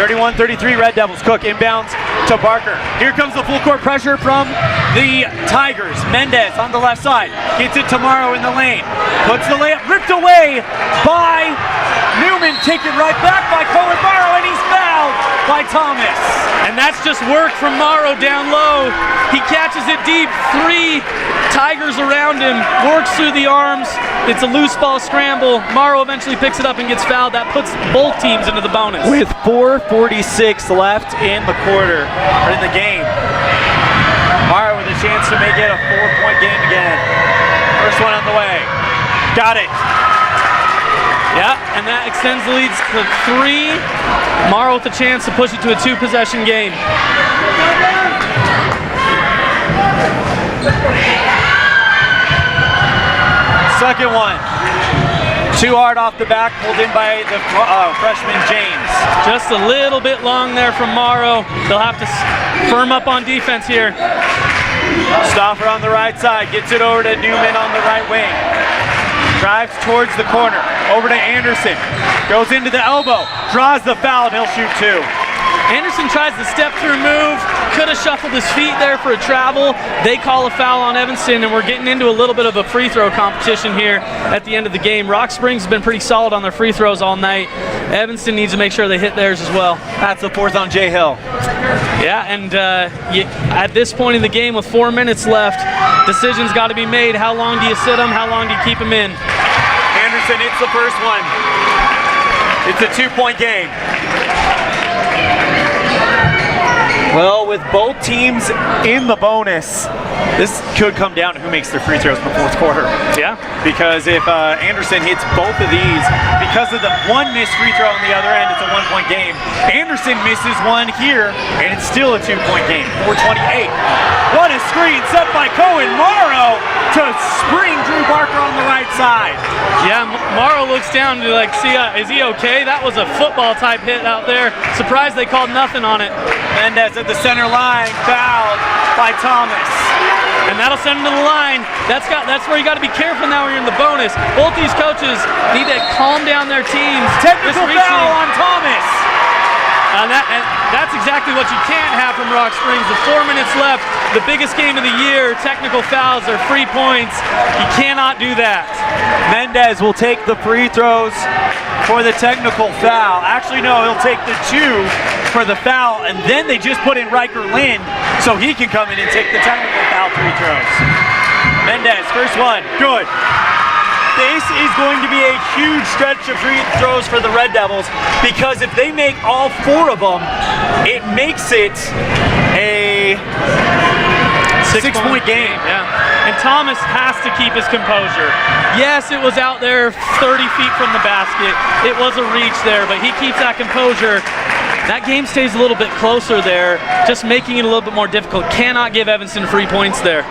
31-33 Red Devils. Cook inbounds to Barker. Here comes the full court pressure from the Tigers. Mendez on the left side. Gets it to Morrow in the lane. Puts the layup ripped away by Newman. Taken right back by Cohen Morrow, and he's fouled by Thomas. And that's just work from Morrow down low. He catches it deep. 3 Tigers around him. Works through the arms. It's a loose ball scramble. Morrow eventually picks it up and gets fouled. That puts both teams into the bonus. With 4:46 left in the quarter, or in the game. Morrow with a chance to make it a 4-point game again. First one on the way. Got it. Yeah, and that extends the leads to 3. Morrow with a chance to push it to a 2-possession game. Second one. Too hard off the back, pulled in by the freshman James. Just a little bit long there from Morrow. They'll have to firm up on defense here. Stauffer on the right side, gets it over to Newman on the right wing. Drives towards the corner, over to Anderson. Goes into the elbow, draws the foul, and he'll shoot 2. Anderson tries the step-through move, could have shuffled his feet there for a travel. They call a foul on Evanston, and we're getting into a little bit of a free throw competition here at the end of the game. Rock Springs has been pretty solid on their free throws all night. Evanston needs to make sure they hit theirs as well. That's the 4th on Jay Hill. Yeah, and at this point in the game with 4 minutes left, decisions got to be made. How long do you sit them? How long do you keep them in? Anderson hits the first one. It's a 2-point game. Well, with both teams in the bonus, this could come down to who makes their free throws in the 4th quarter. Yeah. Because if Anderson hits both of these, because of the one missed free throw on the other end, it's a 1-point game. Anderson misses one here, and it's still a 2-point game. 4:28. What a screen set by Cohen Morrow to spring Drew Barker on the right side. Yeah, Morrow looks down to see, is he okay? That was a football-type hit out there. Surprised they called nothing on it. Mendez at the center line, fouled by Thomas. And that'll send him to the line. That's where you got to be careful now when you're in the bonus. Both these coaches need to calm down their teams. Technical foul on Thomas. And that's exactly what you can't have from Rock Springs. With 4 minutes left, the biggest game of the year, technical fouls are free points. You cannot do that. Mendez will take the free throws for the technical foul. Actually, no, he'll take the 2 for the foul, and then they just put in Riker Lind so he can come in and take the technical foul free throws. Mendez, first one, good. This is going to be a huge stretch of free throws for the Red Devils, because if they make all 4 of them, it makes it a 6-point game. Yeah. And Thomas has to keep his composure. Yes, it was out there 30 feet from the basket. It was a reach there, but he keeps that composure. That game stays a little bit closer there, just making it a little bit more difficult. Cannot give Evanston free points there.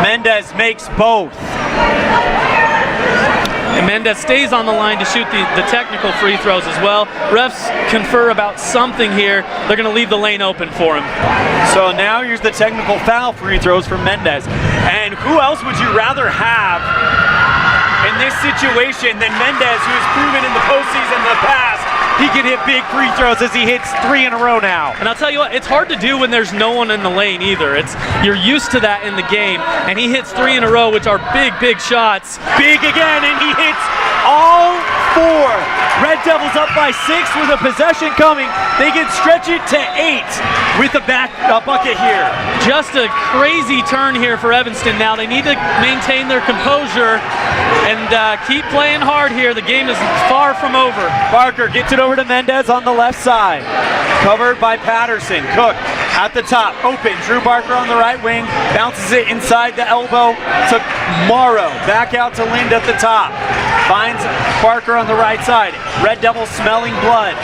Mendez makes both. And Mendez stays on the line to shoot the technical free throws as well. Refs confer about something here. They're going to leave the lane open for him. So now here's the technical foul free throws for Mendez. And who else would you rather have in this situation than Mendez, who has proven in the postseason in the past He can hit big free throws as he hits 3 in a row now. And I'll tell you what, it's hard to do when there's no one in the lane either. You're used to that in the game, and he hits 3 in a row, which are big shots. Big again, and he hits all 4. Red Devils up by 6 with a possession coming. They can stretch it to 8 with a bucket here. Just a crazy turn here for Evanston now. They need to maintain their composure and keep playing hard here. The game is far from over. Barker gets it over to Mendez on the left side. Covered by Patterson. Cook at the top. Open. Drew Barker on the right wing. Bounces it inside the elbow to Morrow. Back out to Lind at the top. Finds Barker on the right side. Red Devil smelling blood.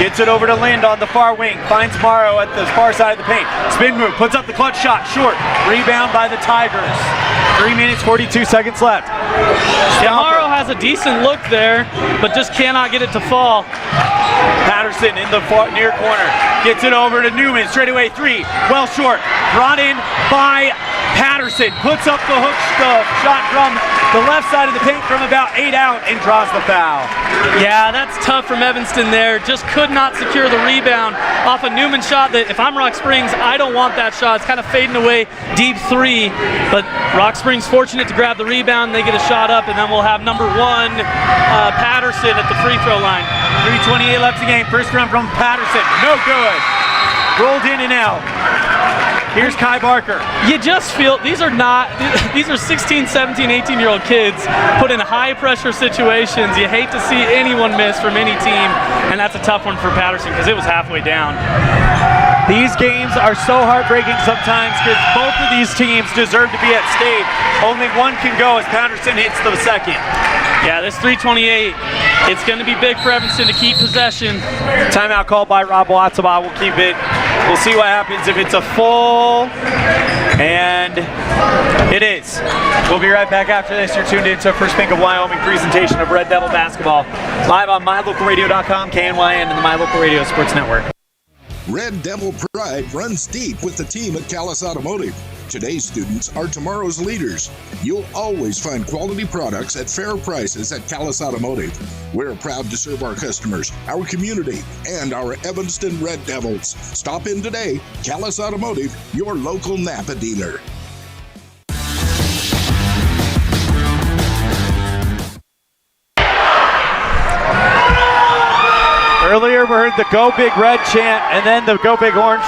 Gets it over to Lind on the far wing. Finds Morrow at the far side of the paint. Spin move. Puts up the clutch shot. Short. Rebound by the Tigers. 3 minutes, 42 seconds left. Morrow has a decent look there, but just cannot get it to fall. Patterson in the near corner. Gets it over to Newman. Straightaway 3. Well short. Brought in by Patterson. Puts up the shot from the left side of the paint from about 8 out and draws the foul. Yeah, that's tough from Evanston there. Just could not secure the rebound off a Newman shot that if I'm Rock Springs, I don't want that shot. It's kind of fading away deep 3, but Rock Springs fortunate to grab the rebound. They get a shot up, and then we'll have number 1, Patterson at the free throw line. 3:28 left in the game. First round from Patterson. No good. Rolled in and out. Here's Kai Barker. You just feel these are 16, 17, 18-year-old kids put in high pressure situations. You hate to see anyone miss from any team, and that's a tough one for Patterson because it was halfway down. These games are so heartbreaking sometimes because both of these teams deserve to be at state. Only one can go as Patterson hits the second. Yeah, this 3:28, it's going to be big for Evanston to keep possession. Timeout called by Rob Watsaba. We'll keep it. We'll see what happens if it's a full, and it is. We'll be right back after this. You're tuned into First Bank of Wyoming presentation of Red Devil basketball, live on MyLocalRadio.com, KNYN, and the My Local Radio Sports Network. Red Devil pride runs deep with the team at Callis Automotive. Today's students are tomorrow's leaders. You'll always find quality products at fair prices at Callis Automotive. We're proud to serve our customers, our community, and our Evanston Red Devils. Stop in today. Callis Automotive, your local Napa dealer. Earlier we heard the Go Big Red chant and then the Go Big Orange.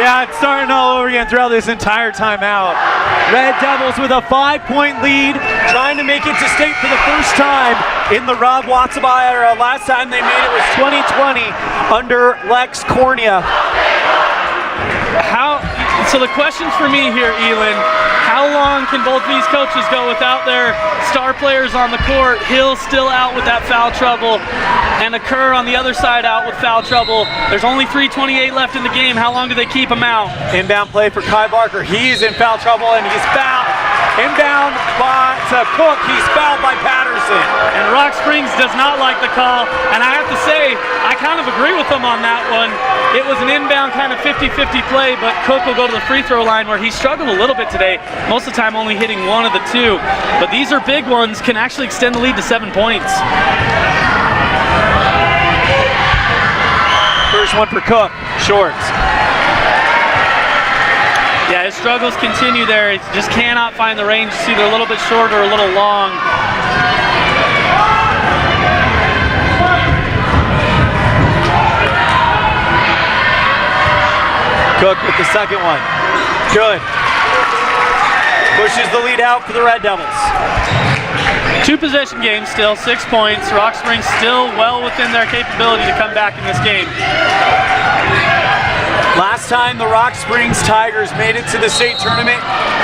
Yeah, it's starting all over again throughout this entire timeout. Red Devils with a 5-point lead, trying to make it to state for the first time in the Rob Watsaba era. Last time they made it was 2020 under Lex Cornea. So the questions for me here, Elan, how long can both these coaches go without their star players on the court? Hill still out with that foul trouble, and Kerr on the other side out with foul trouble. There's only 3:28 left in the game. How long do they keep him out? Inbound play for Kai Barker. He's in foul trouble, and he's fouled. Inbound to Cook. He's fouled by Patterson. And Rock Springs does not like the call, and I have to say, I kind of agree with them on that one. It was an inbound kind of 50-50 play, but Cook will go to the free throw line where he struggled a little bit today, most of the time only hitting 1 of the 2. But these are big ones, can actually extend the lead to 7 points. First one for Cook, short. Yeah, his struggles continue there. He just cannot find the range. It's either a little bit short or a little long. Cook with the second one. Good. Pushes the lead out for the Red Devils. 2 possession game still, 6 points. Rock Springs still well within their capability to come back in this game. Last time the Rock Springs Tigers made it to the state tournament,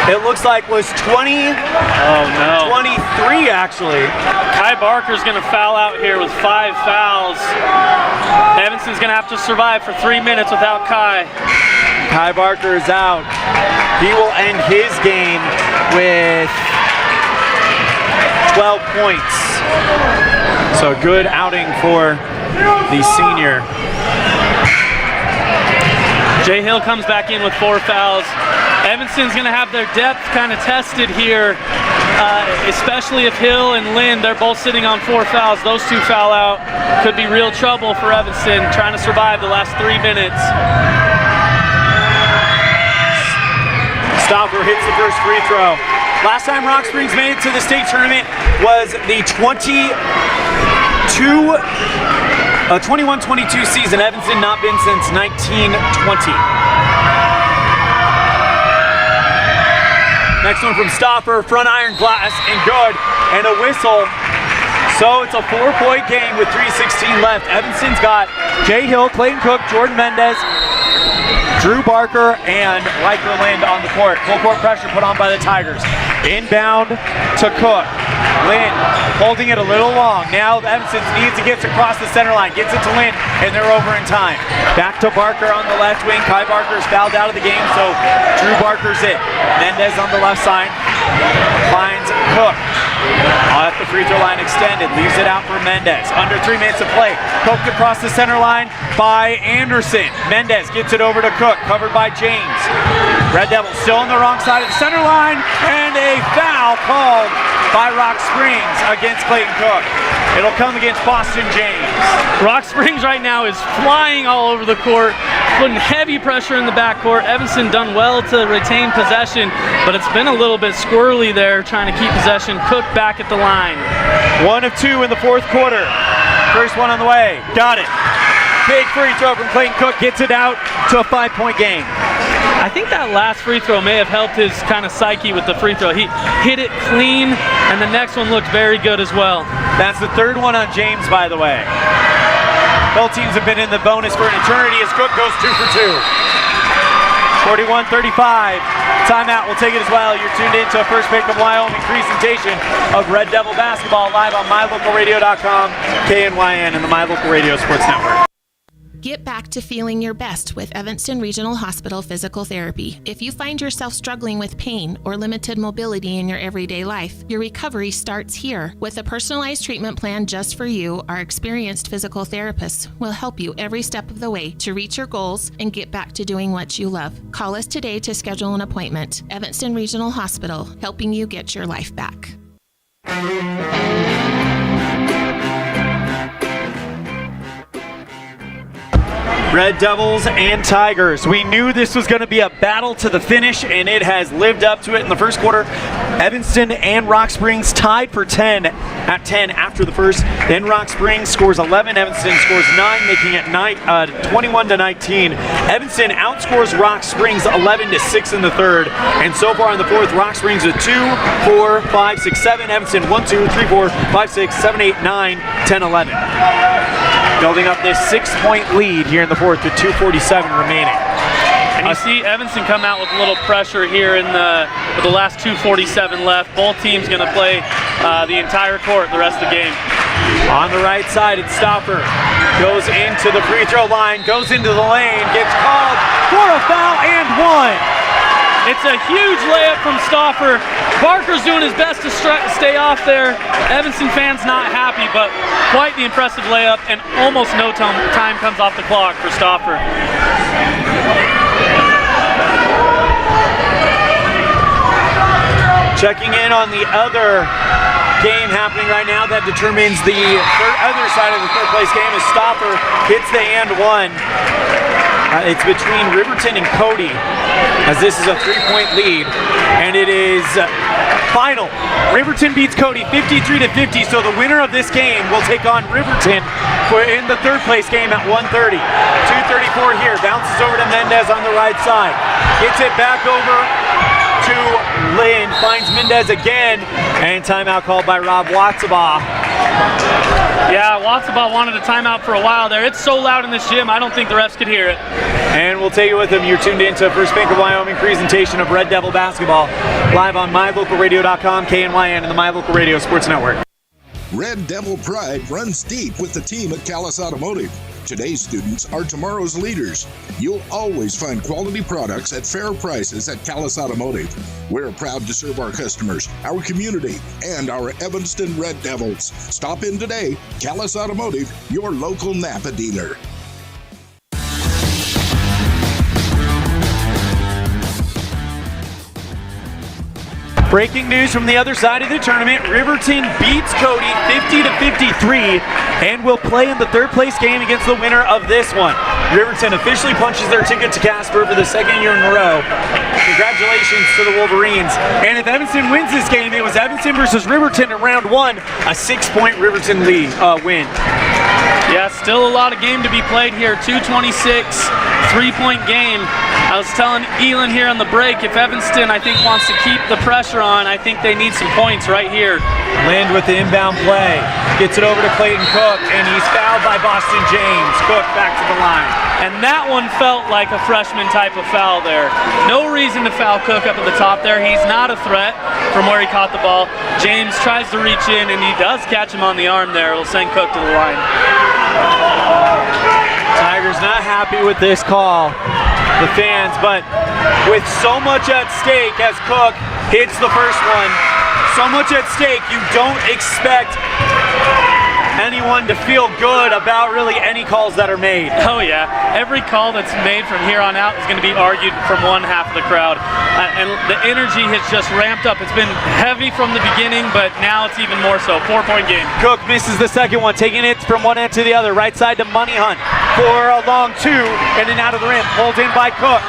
it looks like was 23 actually. Kai Barker's going to foul out here with 5 fouls. Evanston's going to have to survive for 3 minutes without Kai. Kai Barker is out. He will end his game with 12 points. So good outing for the senior. Jay Hill comes back in with 4 fouls. Evanston's going to have their depth kind of tested here especially if Hill and Lynn, they're both sitting on 4 fouls. Those 2 foul out. Could be real trouble for Evanston trying to survive the last 3 minutes. Stauffer hits the first free throw. Last time Rock Springs made it to the state tournament was the 21-22 season. Evanston not been since 1920. Next one from Stauffer, front iron glass and good, and a whistle. So it's a 4-point game with 3:16 left. Evanston's got Jay Hill, Clayton Cook, Jordan Mendez, Drew Barker, and Riker Lind on the court. Full court pressure put on by the Tigers. Inbound to Cook. Lind holding it a little long. Now Evanston needs to get across the center line. Gets it to Lind, and they're over in time. Back to Barker on the left wing. Kai Barker's fouled out of the game, so Drew Barker's it. Mendez on the left side finds Cook. At the free throw line extended, leaves it out for Mendez. Under 3 minutes of play. Poked across the center line by Anderson. Mendez gets it over to Cook, covered by James. Red Devils still on the wrong side of the center line, and a foul called by Rock Springs against Clayton Cook. It'll come against Boston James. Rock Springs right now is flying all over the court, putting heavy pressure in the backcourt. Evanston done well to retain possession, but it's been a little bit squirrely there trying to keep possession. Cook back at the line. 1 of 2 in the fourth quarter. First one on the way. Got it. Big free throw from Clayton Cook. Gets it out to a 5-point game. I think that last free throw may have helped his kind of psyche with the free throw. He hit it clean, and the next one looked very good as well. That's the third one on James, by the way. Both teams have been in the bonus for an eternity as Cook goes 2 for 2. 41-35. Timeout. We'll take it as well. You're tuned in to a First Pick of Wyoming presentation of Red Devil basketball live on MyLocalRadio.com, KNYN, and the My Local Radio Sports Network. Get back to feeling your best with Evanston Regional Hospital Physical Therapy. If you find yourself struggling with pain or limited mobility in your everyday life, your recovery starts here. With a personalized treatment plan just for you, our experienced physical therapists will help you every step of the way to reach your goals and get back to doing what you love. Call us today to schedule an appointment. Evanston Regional Hospital, helping you get your life back. Red Devils and Tigers. We knew this was going to be a battle to the finish, and it has lived up to it in the first quarter. Evanston and Rock Springs tied for 10 at 10 after the first. Then Rock Springs scores 11. Evanston scores 9, making it 21-19. Evanston outscores Rock Springs 11-6 in the third. And so far in the fourth, Rock Springs with 2, 4, 5, 6, 7. Evanston 1, 2, 3, 4, 5, 6, 7, 8, 9, 10, 11. Building up this 6-point lead here in the fourth with 2:47 remaining. And you see Evanston come out with a little pressure here with the last 2:47 left. Both teams going to play the entire court the rest of the game. On the right side, it's Stauffer. Goes into the free throw line, goes into the lane, gets called for a foul and one. It's a huge layup from Stauffer. Barker's doing his best to stay off there. Evanston fans not happy, but quite the impressive layup, and almost no time comes off the clock for Stauffer. Checking in on the other game happening right now that determines the other side of the third place game as Stauffer hits the and one. It's between Riverton and Cody, as this is a 3-point lead, and it is final. Riverton beats Cody 53-50, so the winner of this game will take on Riverton in the third place game at 1:30. 2:34 here, bounces over to Mendez on the right side, gets it back over to Lynn, finds Mendez again, and timeout called by Rob Watsabaugh. Yeah, Watsabaugh wanted a timeout for a while there. It's so loud in this gym, I don't think the refs could hear it. And we'll take you with them. You're tuned in to First Bank of Wyoming presentation of Red Devil basketball live on MyLocalRadio.com, KNYN, and the My Local Radio Sports Network. Red Devil pride runs deep with the team at Callis Automotive. Today's students are tomorrow's leaders. You'll always find quality products at fair prices at Callis Automotive. We're proud to serve our customers, our community, and our Evanston Red Devils. Stop in today. Callis Automotive, your local Napa dealer. Breaking news from the other side of the tournament, Riverton beats Cody 50-53 and will play in the third place game against the winner of this one. Riverton officially punches their ticket to Casper for the second year in a row. Congratulations to the Wolverines. And if Evanston wins this game, it was Evanston versus Riverton in round 1, a 6-point Riverton lead win. Yeah, still a lot of game to be played here. 2:26, 3-point game. I was telling Elan here on the break, if Evanston, I think, wants to keep the pressure on, I think they need some points right here. Lind with the inbound play. Gets it over to Clayton Cook, and he's fouled by Boston James. Cook back to the line. And that one felt like a freshman type of foul there. No reason to foul Cook up at the top there. He's not a threat from where he caught the ball. James tries to reach in, and he does catch him on the arm there. It'll send Cook to the line. Tigers not happy with this call, the fans, but with so much at stake as Cook hits the first one, so much at stake, you don't expect anyone to feel good about really any calls that are made. Oh yeah, every call that's made from here on out is going to be argued from one half of the crowd. And the energy has just ramped up. It's been heavy from the beginning, but now it's even more so. 4-point game. Cook misses the second one, taking it from one end to the other. Right side to Money Hunt for a long 2, in and out of the rim. Pulled in by Cook.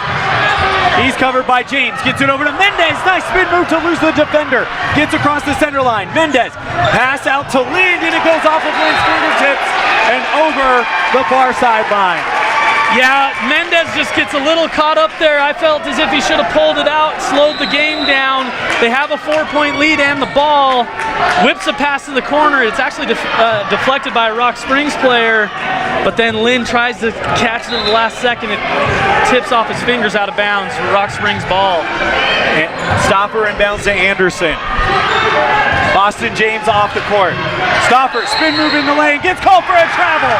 He's covered by James. Gets it over to Mendez. Nice spin move to lose the defender. Gets across the center line. Mendez. Pass out to Lind, and it goes off of Lind's fingertips and over the far sideline. Yeah, Mendez just gets a little caught up there. I felt as if he should have pulled it out, slowed the game down. They have a 4-point lead and the ball. Whips a pass to the corner. It's actually deflected by a Rock Springs player, but then Lynn tries to catch it in the last second. It tips off his fingers out of bounds for Rock Springs ball. Stopper inbounds to Anderson. Boston James off the court. Stopper, spin move in the lane, gets called for a travel.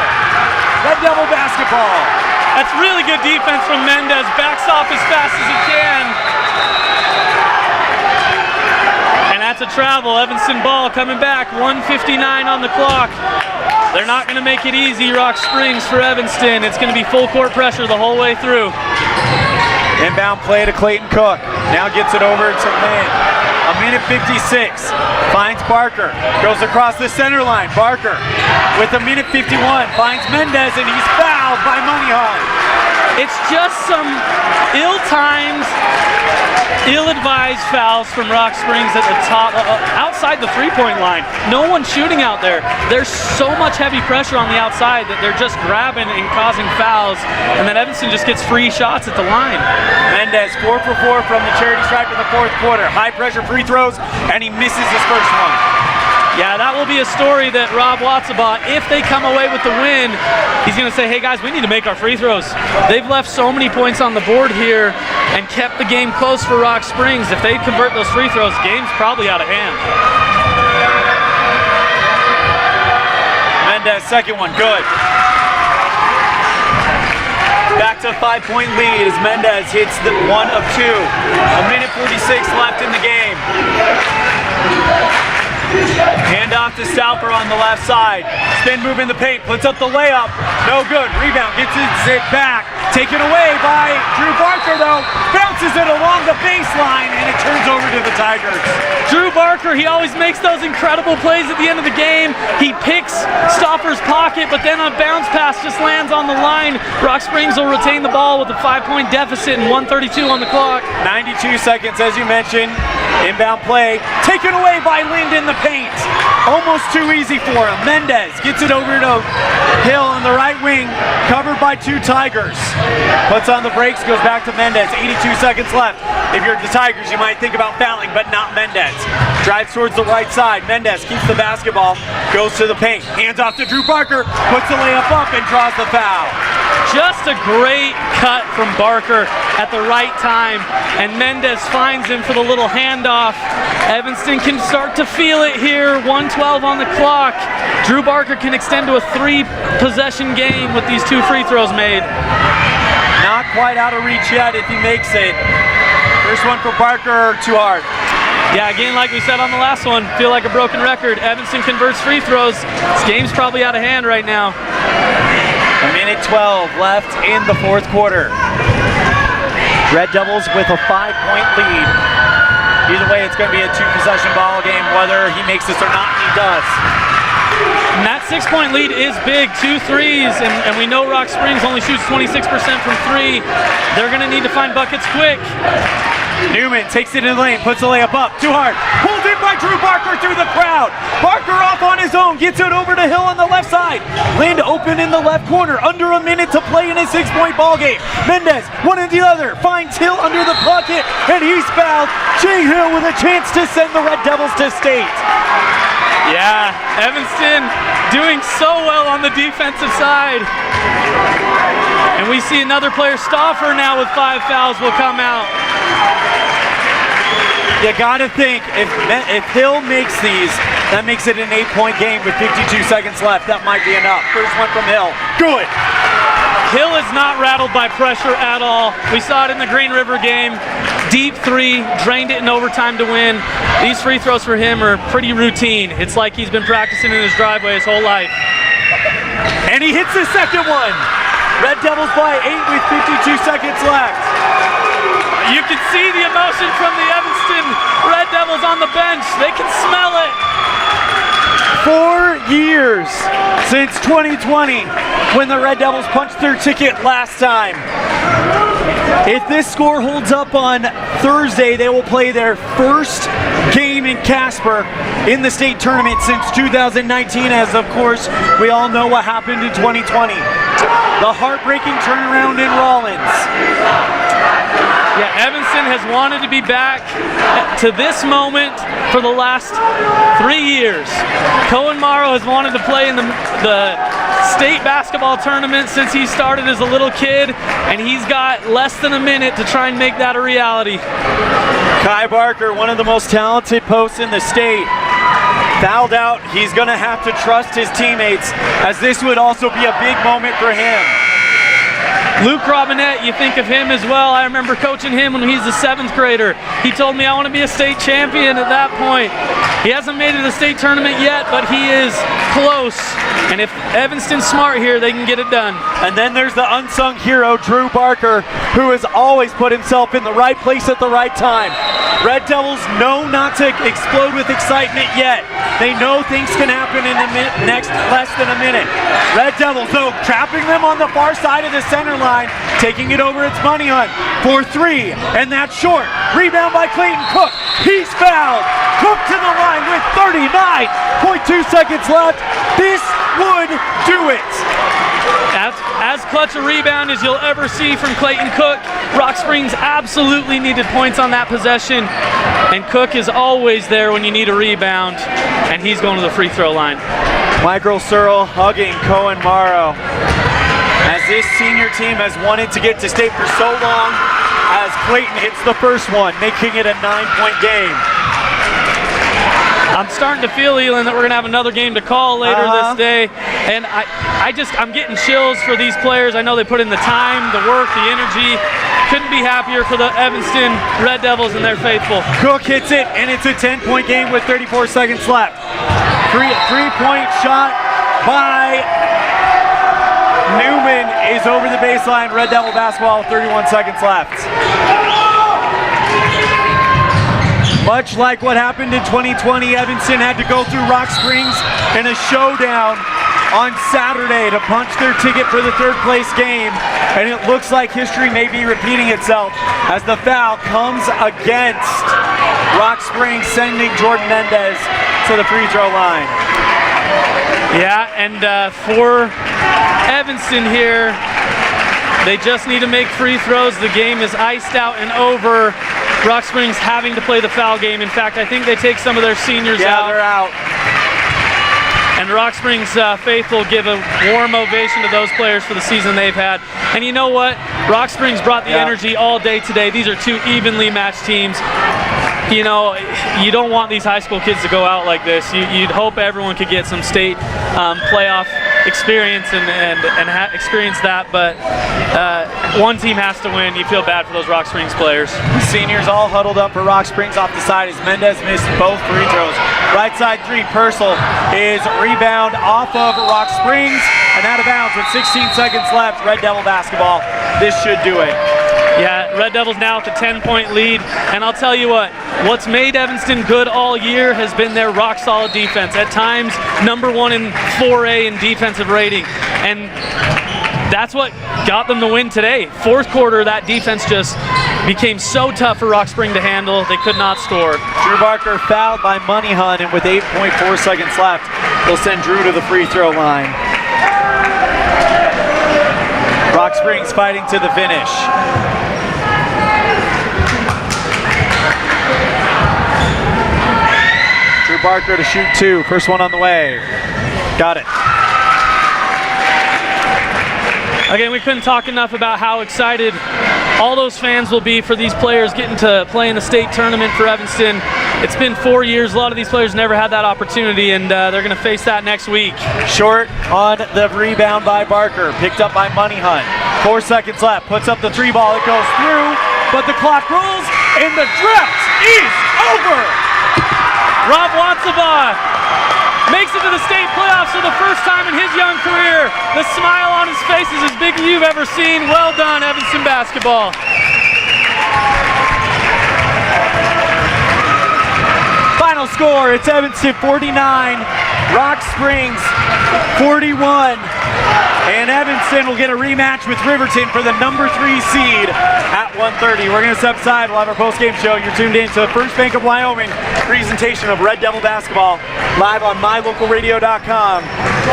Red Devil basketball. That's really good defense from Mendez. Backs off as fast as he can. And that's a travel. Evanston ball coming back. 1:59 on the clock. They're not going to make it easy, Rock Springs, for Evanston. It's going to be full court pressure the whole way through. Inbound play to Clayton Cook. Now gets it over to Lynn. A minute 56. Finds Barker. Goes across the center line. Barker with a minute 51. Finds Mendez, and he's fouled by Money Hunt. It's just some ill-timed, ill-advised fouls from Rock Springs at the top, outside the three-point line. No one's shooting out there. There's so much heavy pressure on the outside that they're just grabbing and causing fouls, and then Evanston just gets free shots at the line. Mendez 4 for 4 from the charity stripe in the fourth quarter. High-pressure free throws, and he misses his first one. Yeah, that will be a story that Rob Watsabaugh, if they come away with the win, he's going to say, hey guys, we need to make our free throws. They've left so many points on the board here and kept the game close for Rock Springs. If they convert those free throws, game's probably out of hand. Mendez, second one, good. Back to a 5-point lead as Mendez hits the 1 of 2. A minute 46 left in the game. Hand off to Stauffer on the left side. Spin move in the paint, puts up the layup. No good. Rebound, gets it back. Taken away by Drew Barker, though. Bounces it along the baseline, and it turns over to the Tigers. Drew Barker, he always makes those incredible plays at the end of the game. He picks Stauffer's pocket, but then a bounce pass just lands on the line. Rock Springs will retain the ball with a 5-point deficit and 1:32 on the clock. 92 seconds, as you mentioned. Inbound play, taken away by Lind in the paint. Almost too easy for him. Mendez gets it over to Hill on the right wing, covered by 2 Tigers. Puts on the brakes, goes back to Mendez. 82 seconds left. If you're the Tigers, you might think about fouling, but not Mendez. Drives towards the right side. Mendez keeps the basketball, goes to the paint. Hands off to Drew Barker, puts the layup up and draws the foul. Just a great cut from Barker at the right time, and Mendez finds him for the little handoff. Evanston can start to feel it here. 1:12 on the clock. Drew Barker can extend to a 3-possession game with these 2 free throws made. Not quite out of reach yet if he makes it. First one for Barker, too hard. Yeah, again, like we said on the last one, feel like a broken record. Evanston converts free throws. This game's probably out of hand right now. A minute 12 left in the fourth quarter. Red Devils with a 5-point lead. Either way, it's going to be a 2-possession ball game, whether he makes this or not, he does. And that 6-point lead is big, 2 threes, and we know Rock Springs only shoots 26% from 3. They're going to need to find buckets quick. Newman takes it in the lane, puts the layup up, too hard. Pulled in by Drew Barker through the crowd. Barker off on his own, gets it over to Hill on the left side. Lind open in the left corner, under a minute to play in a 6-point ball game. Mendez, one and the other, finds Hill under the bucket, and he's fouled. Jay Hill with a chance to send the Red Devils to state. Yeah, Evanston doing so well on the defensive side. And we see another player, Stauffer, now with 5 fouls will come out. You gotta think, if Hill makes these, that makes it an 8-point game with 52 seconds left. That might be enough. First one from Hill. Good. Hill is not rattled by pressure at all. We saw it in the Green River game. Deep 3, drained it in overtime to win. These free throws for him are pretty routine. It's like he's been practicing in his driveway his whole life. And he hits the second one. Red Devils by 8 with 52 seconds left. You can see the emotion from the Evanston Red Devils on the bench. They can smell it. 4 years since 2020 when the Red Devils punched their ticket last time. If this score holds up on Thursday, they will play their first game in Casper in the state tournament since 2019, as of course we all know what happened in 2020. The heartbreaking turnaround in Rollins. Yeah, Evanston has wanted to be back to this moment for the last 3 years. Cohen Morrow has wanted to play in the state basketball tournament since he started as a little kid, and he's got less than a minute to try and make that a reality. Kai Barker, one of the most talented posts in the state, fouled out. He's going to have to trust his teammates, as this would also be a big moment for him. Luke Robinette, you think of him as well. I remember coaching him when he's a 7th grader. He told me I want to be a state champion at that point. He hasn't made it to the state tournament yet, but he is close. And if Evanston's smart here, they can get it done. And then there's the unsung hero, Drew Barker, who has always put himself in the right place at the right time. Red Devils know not to explode with excitement yet. They know things can happen in the next less than a minute. Red Devils, though, trapping them on the far side of the center line, taking it over its money hunt for 3, and that's short. Rebound by Clayton Cook. He's fouled. Cook to the line with 39.2 seconds left. This would do it. As clutch a rebound as you'll ever see from Clayton Cook. Rock Springs absolutely needed points on that possession, and Cook is always there when you need a rebound, and he's going to the free throw line. Michael Searle hugging Cohen Morrow, as this senior team has wanted to get to state for so long, as Clayton hits the first one, making it a 9-point game. I'm starting to feel, Elan, that we're going to have another game to call later this day. And I'm getting chills for these players. I know they put in the time, the work, the energy. Couldn't be happier for the Evanston Red Devils and their faithful. Cook hits it, and it's a 10-point game with 34 seconds left. Three-point shot by Newman is over the baseline. Red Devil basketball, 31 seconds left. Much like what happened in 2020, Evanston had to go through Rock Springs in a showdown on Saturday to punch their ticket for the 3rd place game, and it looks like history may be repeating itself as the foul comes against Rock Springs, sending Jordan Mendez to the free throw line. Yeah, and for Evanston here, they just need to make free throws. The game is iced out and over. Rock Springs having to play the foul game. In fact, I think they take some of their seniors out. Yeah, they're out. And Rock Springs faithful give a warm ovation to those players for the season they've had. And you know what? Rock Springs brought the energy all day today. These are 2 evenly matched teams. You know, you don't want these high school kids to go out like this. You'd hope everyone could get some state playoff experience and experience that, but one team has to win. You feel bad for those Rock Springs players. Seniors all huddled up for Rock Springs off the side as Mendez missed both free throws. Right side 3, Purcell is rebound off of Rock Springs and out of bounds with 16 seconds left. Red Devil basketball. This should do it. Yeah, Red Devils now with a 10-point lead, and I'll tell you what, what's made Evanston good all year has been their rock-solid defense. At times, #1 in 4A in defensive rating. And that's what got them the win today. Fourth quarter, that defense just became so tough for Rock Spring to handle, they could not score. Drew Barker fouled by Money Hunt, and with 8.4 seconds left, they'll send Drew to the free throw line. Rock Springs fighting to the finish. Drew Barker to shoot 2. First one on the way. Got it. Again, we couldn't talk enough about how excited all those fans will be for these players getting to play in the state tournament for Evanston. It's been 4 years. A lot of these players never had that opportunity, and they're going to face that next week. Short on the rebound by Barker. Picked up by Money Hunt. 4 seconds left. Puts up the 3 ball. It goes through, but the clock rolls, and the draft is over. Rob Watsaba makes it to the state playoffs for the first time in his young career. The smile on his face is as big as you've ever seen. Well done, Evanston basketball. Final score, it's Evanston 49, Rock Springs 41. And Evanston will get a rematch with Riverton for the #3 seed at 1:30. We're going to step aside. We'll have our post-game show. You're tuned in to the First Bank of Wyoming presentation of Red Devil basketball live on mylocalradio.com.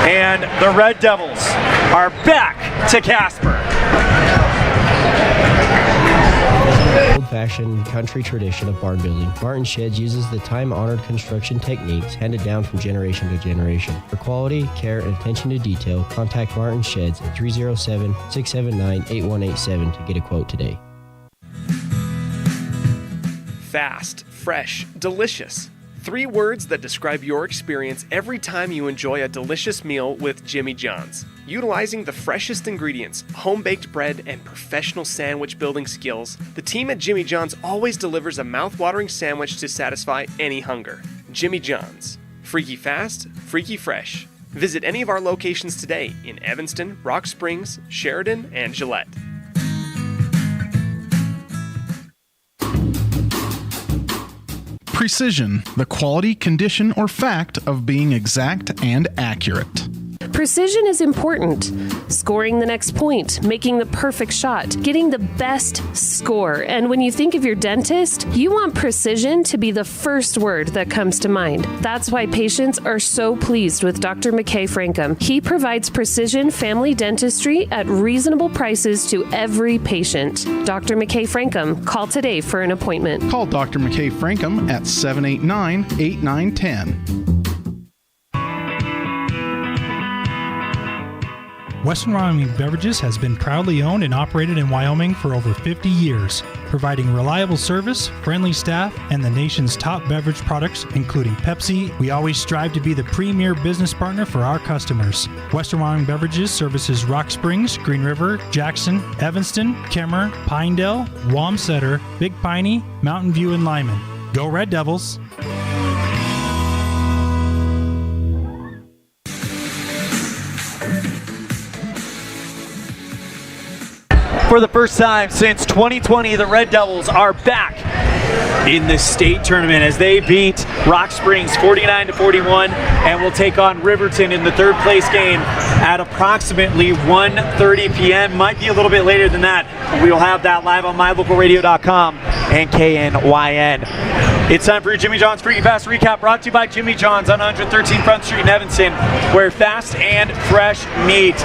And the Red Devils are back to Casper. Old-fashioned country tradition of barn building, Martin Sheds uses the time-honored construction techniques handed down from generation to generation. For quality, care, and attention to detail, contact Martin Sheds at 307-679-8187 to get a quote today. Fast, fresh, delicious. 3 words that describe your experience every time you enjoy a delicious meal with Jimmy John's. Utilizing the freshest ingredients, home-baked bread, and professional sandwich building skills, the team at Jimmy John's always delivers a mouth-watering sandwich to satisfy any hunger. Jimmy John's. Freaky fast, freaky fresh. Visit any of our locations today in Evanston, Rock Springs, Sheridan, and Gillette. Precision, the quality, condition, or fact of being exact and accurate. Precision is important. Scoring the next point, making the perfect shot, getting the best score. And when you think of your dentist, you want precision to be the first word that comes to mind. That's why patients are so pleased with Dr. McKay Frankum. He provides precision family dentistry at reasonable prices to every patient. Dr. McKay Frankum, call today for an appointment. Call Dr. McKay Frankum at 789-8910. Western Wyoming Beverages has been proudly owned and operated in Wyoming for over 50 years, providing reliable service, friendly staff, and the nation's top beverage products, including Pepsi. We always strive to be the premier business partner for our customers. Western Wyoming Beverages services Rock Springs, Green River, Jackson, Evanston, Kemmer, Pinedale, Wamsutter, Big Piney, Mountain View, and Lyman. Go Red Devils! For the first time since 2020, the Red Devils are back in the state tournament as they beat Rock Springs 49-41 and will take on Riverton in the 3rd place game at approximately 1:30 p.m. Might be a little bit later than that. We will have that live on mylocalradio.com and KNYN. It's time for your Jimmy John's Freaky Fast Recap, brought to you by Jimmy John's on 113 Front Street in Evanston, where fast and fresh meat.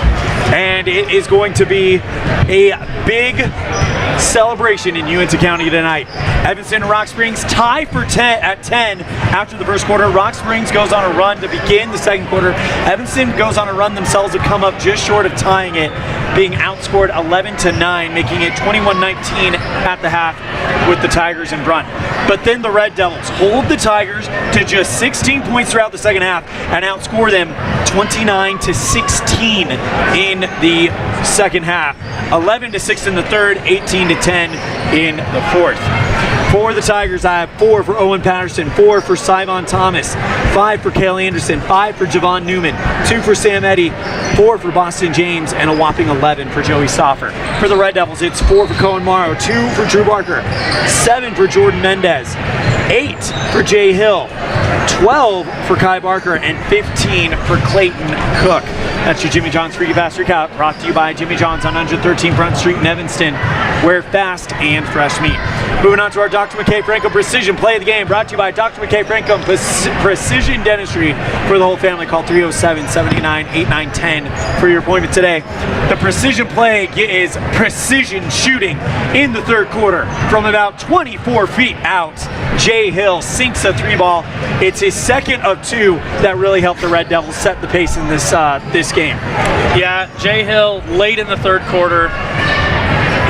And it is going to be a big celebration in Uintah County tonight. Evanston and Rock Springs tie for 10 at 10 after the first quarter. Rock Springs goes on a run to begin the second quarter. Evanston goes on a run themselves to come up just short of tying it, being outscored 11-9, making it 21-19 at the half with the Tigers in front. But then the Red Devils hold the Tigers to just 16 points throughout the second half and outscore them 29-16 in the second half. 11-6 in the third, 18-10 in the fourth. For the Tigers, I have 4 for Owen Patterson, 4 for Syvon Thomas, 5 for Cale Anderson, 5 for Javon Newman, 2 for Sam Eddy, 4 for Boston James, and a whopping 11 for Joey Soffer. For the Red Devils, it's 4 for Cohen Morrow, 2 for Drew Barker, 7 for Jordan Mendez, 8 for Jay Hill, 12 for Kai Barker, and 15 for Clayton Cook. That's your Jimmy John's Free Fast Recap, brought to you by Jimmy John's on 113 Front Street in Evanston, where fast and fresh meat. Moving on to our Dr. McKay Franco Precision Play of the Game, brought to you by Dr. McKay Franco Precision Dentistry for the whole family. Call 307-789-8910 for your appointment today. The Precision Play is precision shooting in the third quarter from about 24 feet out. Jay Hill sinks a 3-ball. It's his second of 2 that really helped the Red Devils set the pace in this game. Yeah, Jay Hill late in the third quarter,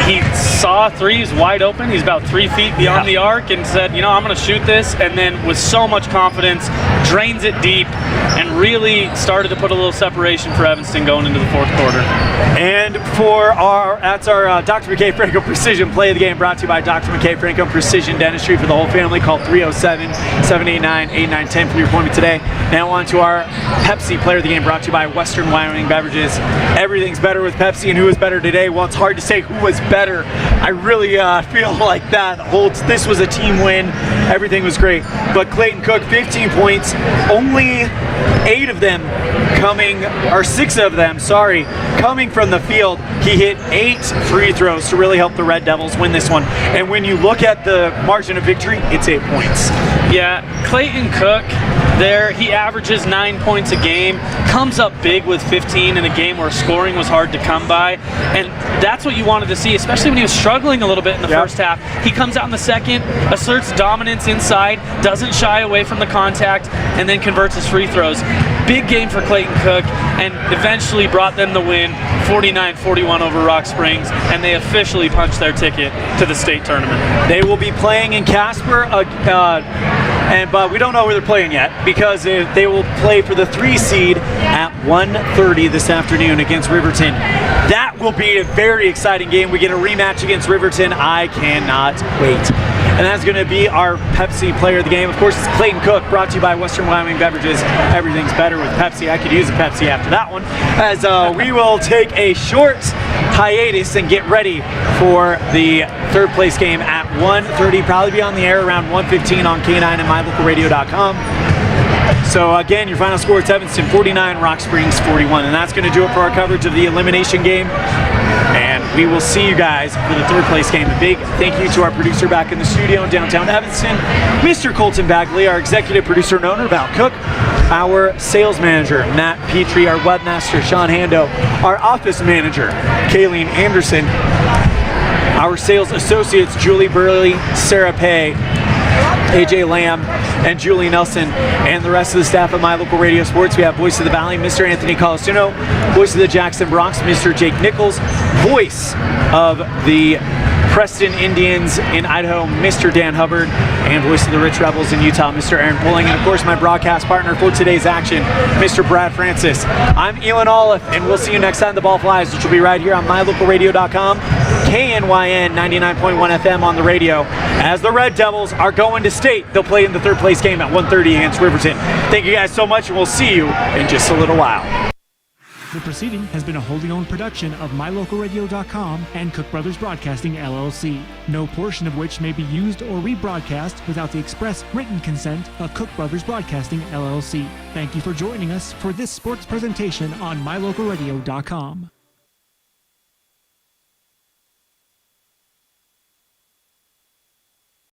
he saw threes wide open. He's about 3 feet beyond the arc and said, I'm going to shoot this. And then with so much confidence, drains it deep and really started to put a little separation for Evanston going into the fourth quarter. And that's our Dr. McKay Franco Precision Play of the Game, brought to you by Dr. McKay Franco Precision Dentistry for the whole family. Call 307-789-8910 for your appointment today. Now on to our Pepsi Player of the Game, brought to you by Western Wyoming Beverages. Everything's better with Pepsi, and who is better today? Well, it's hard to say who was better. I really feel like this was a team win. Everything was great. But Clayton Cook, 15 points, only 6 of them coming from the field. He hit 8 free throws to really help the Red Devils win this one. And when you look at the margin of victory, it's 8 points. Yeah, Clayton Cook there, he averages 9 points a game, comes up big with 15 in a game where scoring was hard to come by, and that's what you wanted to see, especially when he was struggling a little bit in the first half. He comes out in the second, asserts dominance inside, doesn't shy away from the contact, and then converts his free throws. Big game for Clayton Cook, and eventually brought them the win, 49-41 over Rock Springs, and they officially punched their ticket to the state tournament. They will be playing in Casper, but we don't know where they're playing yet, because they will play for the 3 seed at 1:30 this afternoon against Riverton. That will be a very exciting game. We get a rematch against Riverton. I cannot wait. And that's going to be our Pepsi Player of the Game. Of course, it's Clayton Cook, brought to you by Western Wyoming Beverages. Everything's better with Pepsi. I could use a Pepsi after that one. As we will take a short hiatus and get ready for the third place game at 1:30. Probably be on the air around 1:15 on K9 and mylocalradio.com. So again, your final score, it's Evanston 49, Rock Springs 41. And that's going to do it for our coverage of the elimination game. And we will see you guys for the third place game. A big thank you to our producer back in the studio in downtown Evanston, Mr. Colton Bagley, our executive producer and owner, Val Cook, our sales manager, Matt Petrie, our webmaster, Sean Hando, our office manager, Kayleen Anderson, our sales associates, Julie Burley, Sarah Pay, AJ Lamb, and Julie Nelson, and the rest of the staff of My Local Radio Sports. We have Voice of the Valley, Mr. Anthony Colasuno, Voice of the Jackson Bronx, Mr. Jake Nichols, Voice of the Preston Indians in Idaho, Mr. Dan Hubbard, and Voice of the Rich Rebels in Utah, Mr. Aaron Pulling, and of course my broadcast partner for today's action, Mr. Brad Francis. I'm Elan Olliff, and we'll see you next time the ball flies, which will be right here on mylocalradio.com, KNYN 99.1 FM on the radio. As the Red Devils are going to state, they'll play in the third place game at 1:30 against Riverton. Thank you guys so much, and we'll see you in just a little while. The proceeding has been a wholly owned production of mylocalradio.com and Cook Brothers Broadcasting, LLC. No portion of which may be used or rebroadcast without the express written consent of Cook Brothers Broadcasting, LLC. Thank you for joining us for this sports presentation on mylocalradio.com.